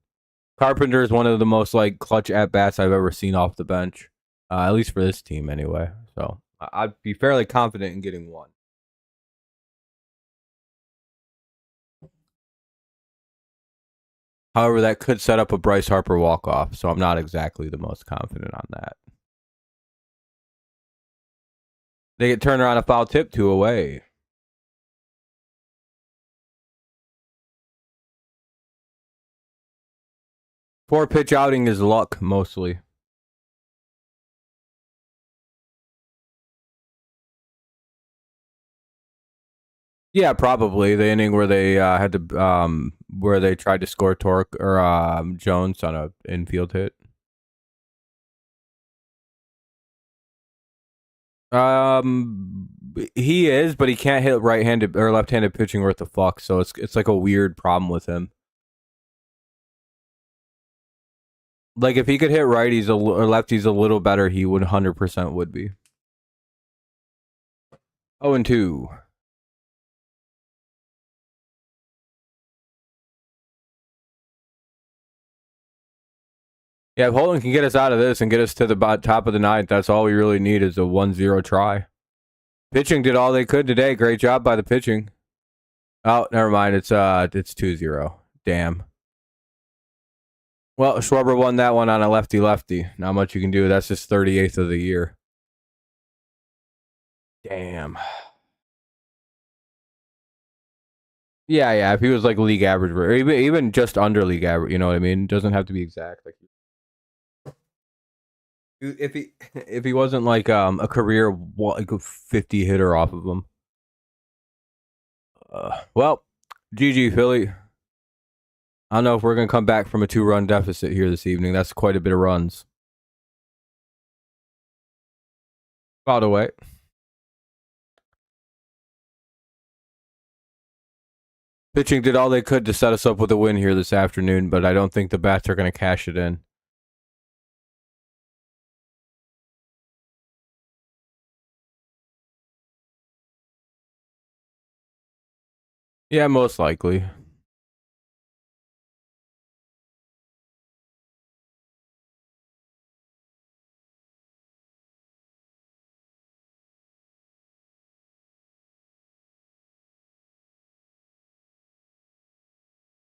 Carpenter is one of the most like clutch at-bats I've ever seen off the bench. At least for this team anyway. So I'd be fairly confident in getting 1. However, that could set up a Bryce Harper walk-off, so I'm not exactly the most confident on that. They get turned around a foul tip, 2 away. Four-pitch outing is luck, mostly. Yeah, probably the inning where they had to where they tried to score Torque or Jones on a infield hit. He is, but he can't hit right-handed or left-handed pitching worth the fuck. So it's like a weird problem with him. Like if he could hit righties or lefties a little better, he would 100% would be. 0-2. Yeah, if Holden can get us out of this and get us to the top of the ninth, that's all we really need is a 1-0 try. Pitching did all they could today. Great job by the pitching. Oh, never mind. It's 2-0. Damn. Well, Schwarber won that one on a lefty-lefty. Not much you can do. That's his 38th of the year. Damn. Yeah. If he was like league average, or even just under league average, you know what I mean? It doesn't have to be exact. Like if he wasn't like a career like 50 hitter off of him. Well, GG Philly. I don't know if we're gonna come back from a 2-run deficit here this evening. That's quite a bit of runs. By the way. Pitching did all they could to set us up with a win here this afternoon, but I don't think the bats are going to cash it in. Yeah, most likely.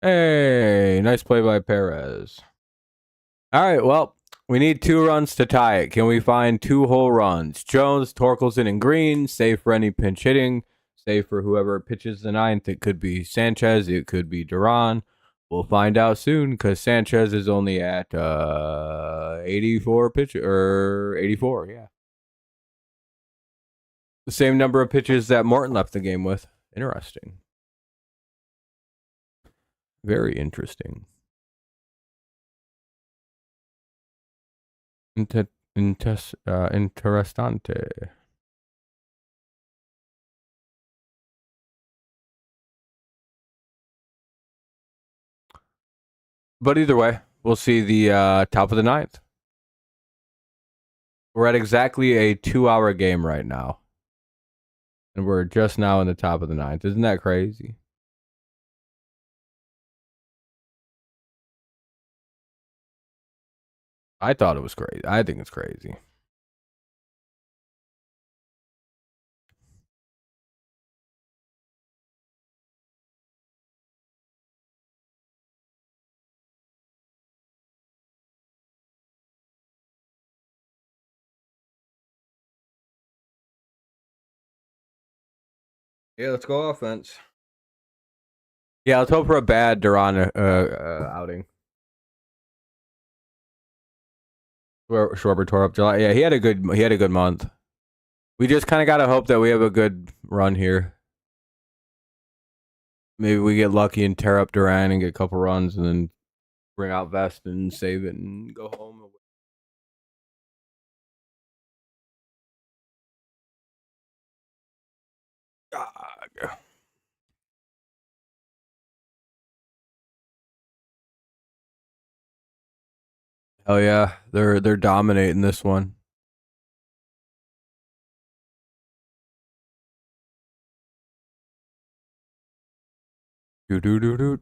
Hey, nice play by Perez. All right, well, we need 2 runs to tie it. Can we find 2 whole runs? Jones, Torkelson, and Green, save for any pinch hitting, save for whoever pitches the ninth. It could be Sanchez, it could be Duran. We'll find out soon because Sanchez is only at 84 pitch or 84, yeah. The same number of pitches that Morton left the game with. Interesting. Very interesting. Interessante. But either way, we'll see the top of the ninth. We're at exactly a 2-hour game right now. And we're just now in the top of the ninth. Isn't that crazy? I thought it was crazy. I think it's crazy. Yeah, let's go offense. Yeah, let's hope for a bad Duran outing. Schwarber tore up July. Yeah, he had a good month. We just kind of got to hope that we have a good run here. Maybe we get lucky and tear up Duran and get a couple runs and then bring out Vest and save it and go home. God. Oh yeah, they're dominating this one. Do do do do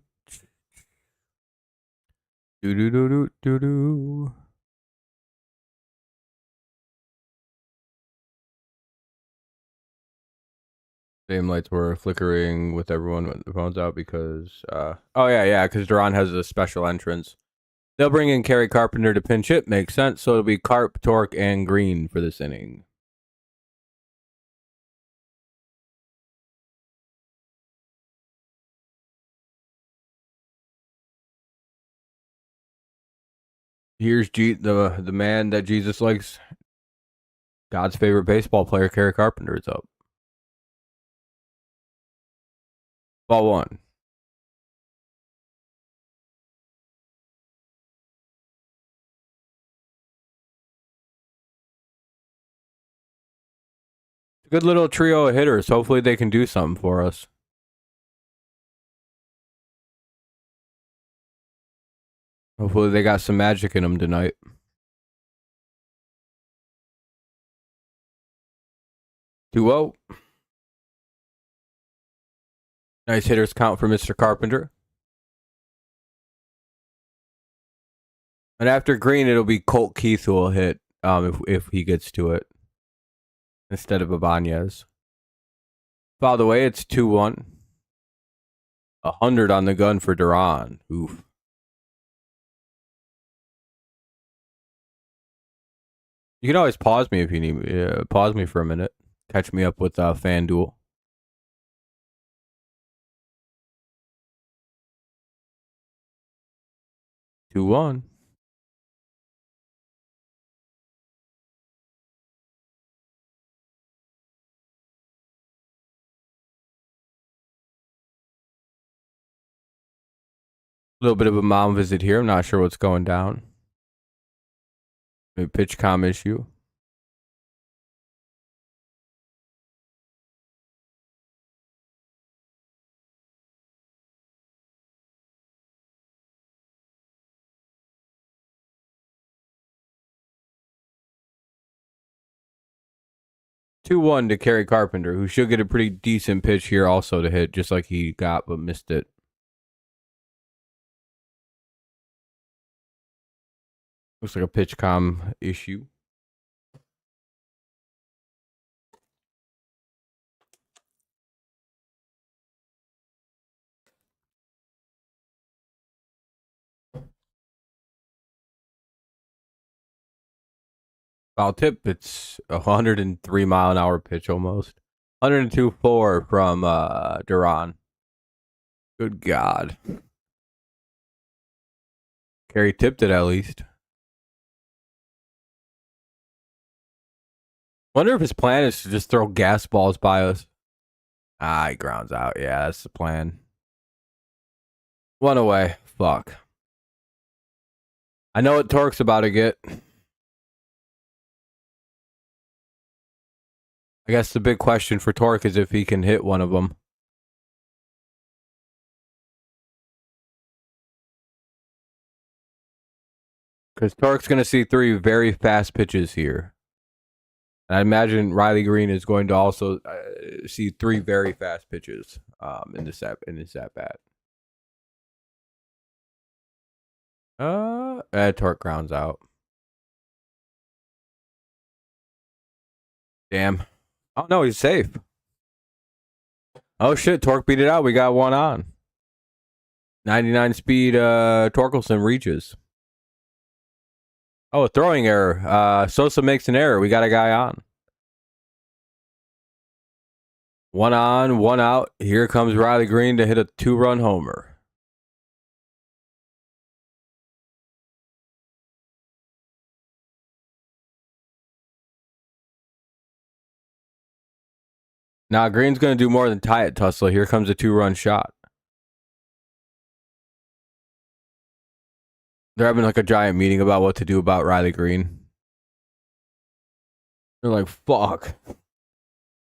do do do do do do. Stadium lights were flickering with everyone with the phones out because, because Duran has a special entrance. They'll bring in Kerry Carpenter to pinch hit. Makes sense. So it'll be Carp, Torque, and Green for this inning. Here's the man that Jesus likes. God's favorite baseball player, Kerry Carpenter, is up. Ball one. Good little trio of hitters. Hopefully they can do something for us. Hopefully they got some magic in them tonight. Two-0. Nice hitters count for Mr. Carpenter. And after Green, it'll be Colt Keith who will hit if he gets to it instead of Ibanez. By the way, it's 2-1. 100 on the gun for Duran. Oof. You can always pause me if you need me. Pause me for a minute. Catch me up with FanDuel. Two-one. A little bit of a mom visit here. I'm not sure what's going down. Maybe pitch comm issue. Two-one to Kerry Carpenter, who should get a pretty decent pitch here also to hit, just like he got but missed it. Looks like a pitch comm issue. Foul tip. It's 103 mile an hour pitch almost. 102.4 from Duran. Good God. Kerry tipped it at least. Wonder if his plan is to just throw gas balls by us. He grounds out. Yeah, that's the plan. One away. Fuck. I know what Torque's about to get. I guess the big question for Torque is if he can hit one of them. Because Torque's going to see three very fast pitches here. And I imagine Riley Green is going to also see three very fast pitches in this at bat. Torque grounds out. Damn. Oh no, he's safe. Oh shit, Torque beat it out. We got one on. 99 speed Torkelson reaches. Oh, a throwing error. Sosa makes an error. We got a guy on. One on, one out. Here comes Riley Green to hit a 2-run homer. Now Green's going to do more than tie it, Tussle. Here comes a 2-run shot. They're having like a giant meeting about what to do about Riley Green. They're like, fuck.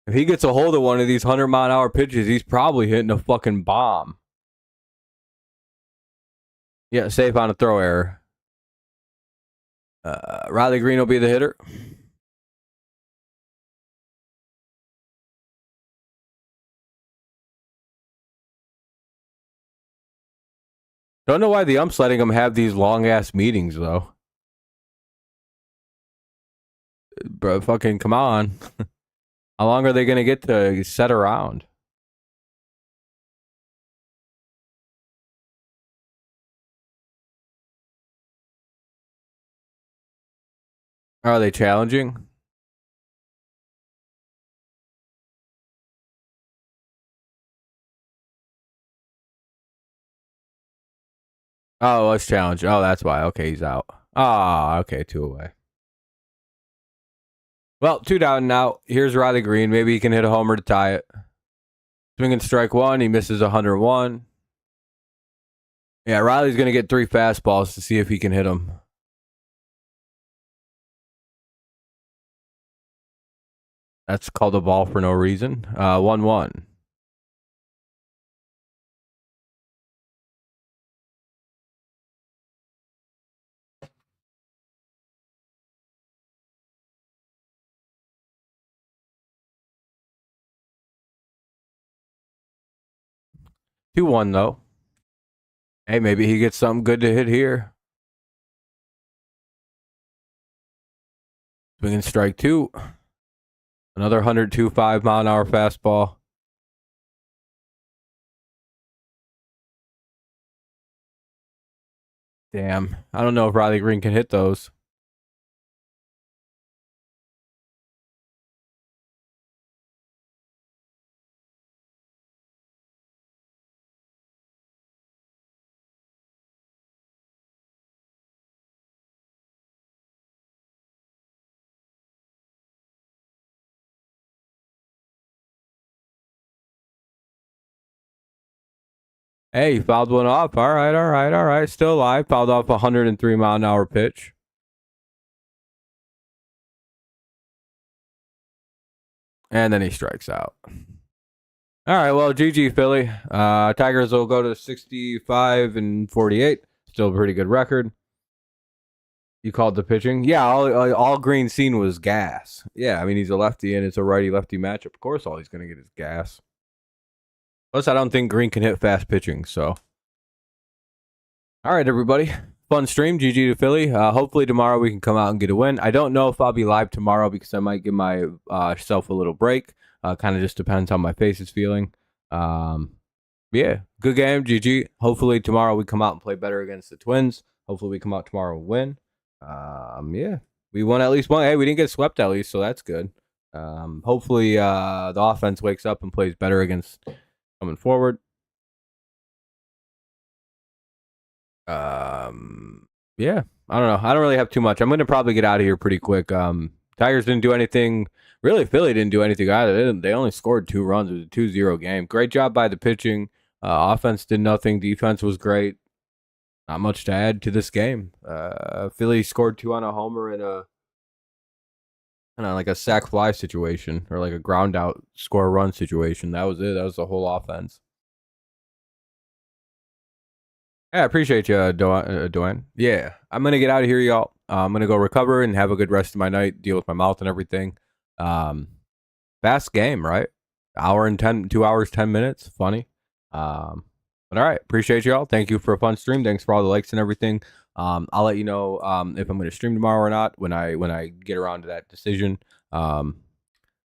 If he gets a hold of one of these 100 mile an hour pitches, he's probably hitting a fucking bomb. Yeah, safe on a throw error. Riley Green will be the hitter. Don't know why the ump's letting him have these long-ass meetings, though. Bro, fucking come on. How long are they going to get to set around? Are they challenging? Oh, let's challenge. Oh, that's why. Okay, he's out. Ah, okay, 2 away. Well, 2 down now. Here's Riley Green. Maybe he can hit a homer to tie it. Swinging strike 1. He misses 101. Yeah, Riley's going to get 3 fastballs to see if he can hit them. That's called a ball for no reason. 1-1. Two one though. Hey, maybe he gets something good to hit here. Swinging strike 2. Another 102.5 mile an hour fastball. Damn. I don't know if Riley Green can hit those. Hey, he fouled one off. All right. Still alive. Fouled off a 103 mile an hour pitch. And then he strikes out. All right, well, GG Philly. Tigers will go to 65-48. Still a pretty good record. You called the pitching? Yeah, all Green seen was gas. Yeah, I mean, he's a lefty, and it's a righty-lefty matchup. Of course, all he's going to get is gas. Plus, I don't think Green can hit fast pitching, so. All right, everybody. Fun stream. GG to Philly. Hopefully tomorrow we can come out and get a win. I don't know if I'll be live tomorrow because I might give myself a little break. Kind of just depends how my face is feeling. Yeah, good game. GG. Hopefully tomorrow we come out and play better against the Twins. Hopefully we come out tomorrow and win. Yeah, we won at least one. Hey, we didn't get swept at least, so that's good. Hopefully the offense wakes up and plays better against coming forward. Yeah, I don't know. I don't really have too much. I'm going to probably get out of here pretty quick. Tigers didn't do anything. Really, Philly didn't do anything either. They only scored 2 runs. It was a 2-0 game. Great job by the pitching. Offense did nothing. Defense was great. Not much to add to this game. Philly scored 2 on a homer in a like a sac fly situation or like a ground out score a run situation. That was it. That was the whole offense. Yeah, I appreciate you, Dwayne. Yeah, I'm going to get out of here, y'all. I'm going to go recover and have a good rest of my night, deal with my mouth and everything. Fast game, right? 2 hours, 10 minutes. Funny. But all right, appreciate y'all. Thank you for a fun stream. Thanks for all the likes and everything. I'll let you know if I'm going to stream tomorrow or not when I get around to that decision.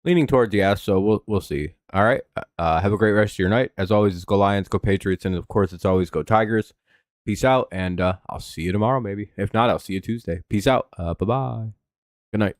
Leaning towards yes, so we'll see. All right, have a great rest of your night. As always, it's go Lions, go Patriots, and of course, it's always go Tigers. Peace out, and I'll see you tomorrow, maybe. If not, I'll see you Tuesday. Peace out. Bye-bye. Good night.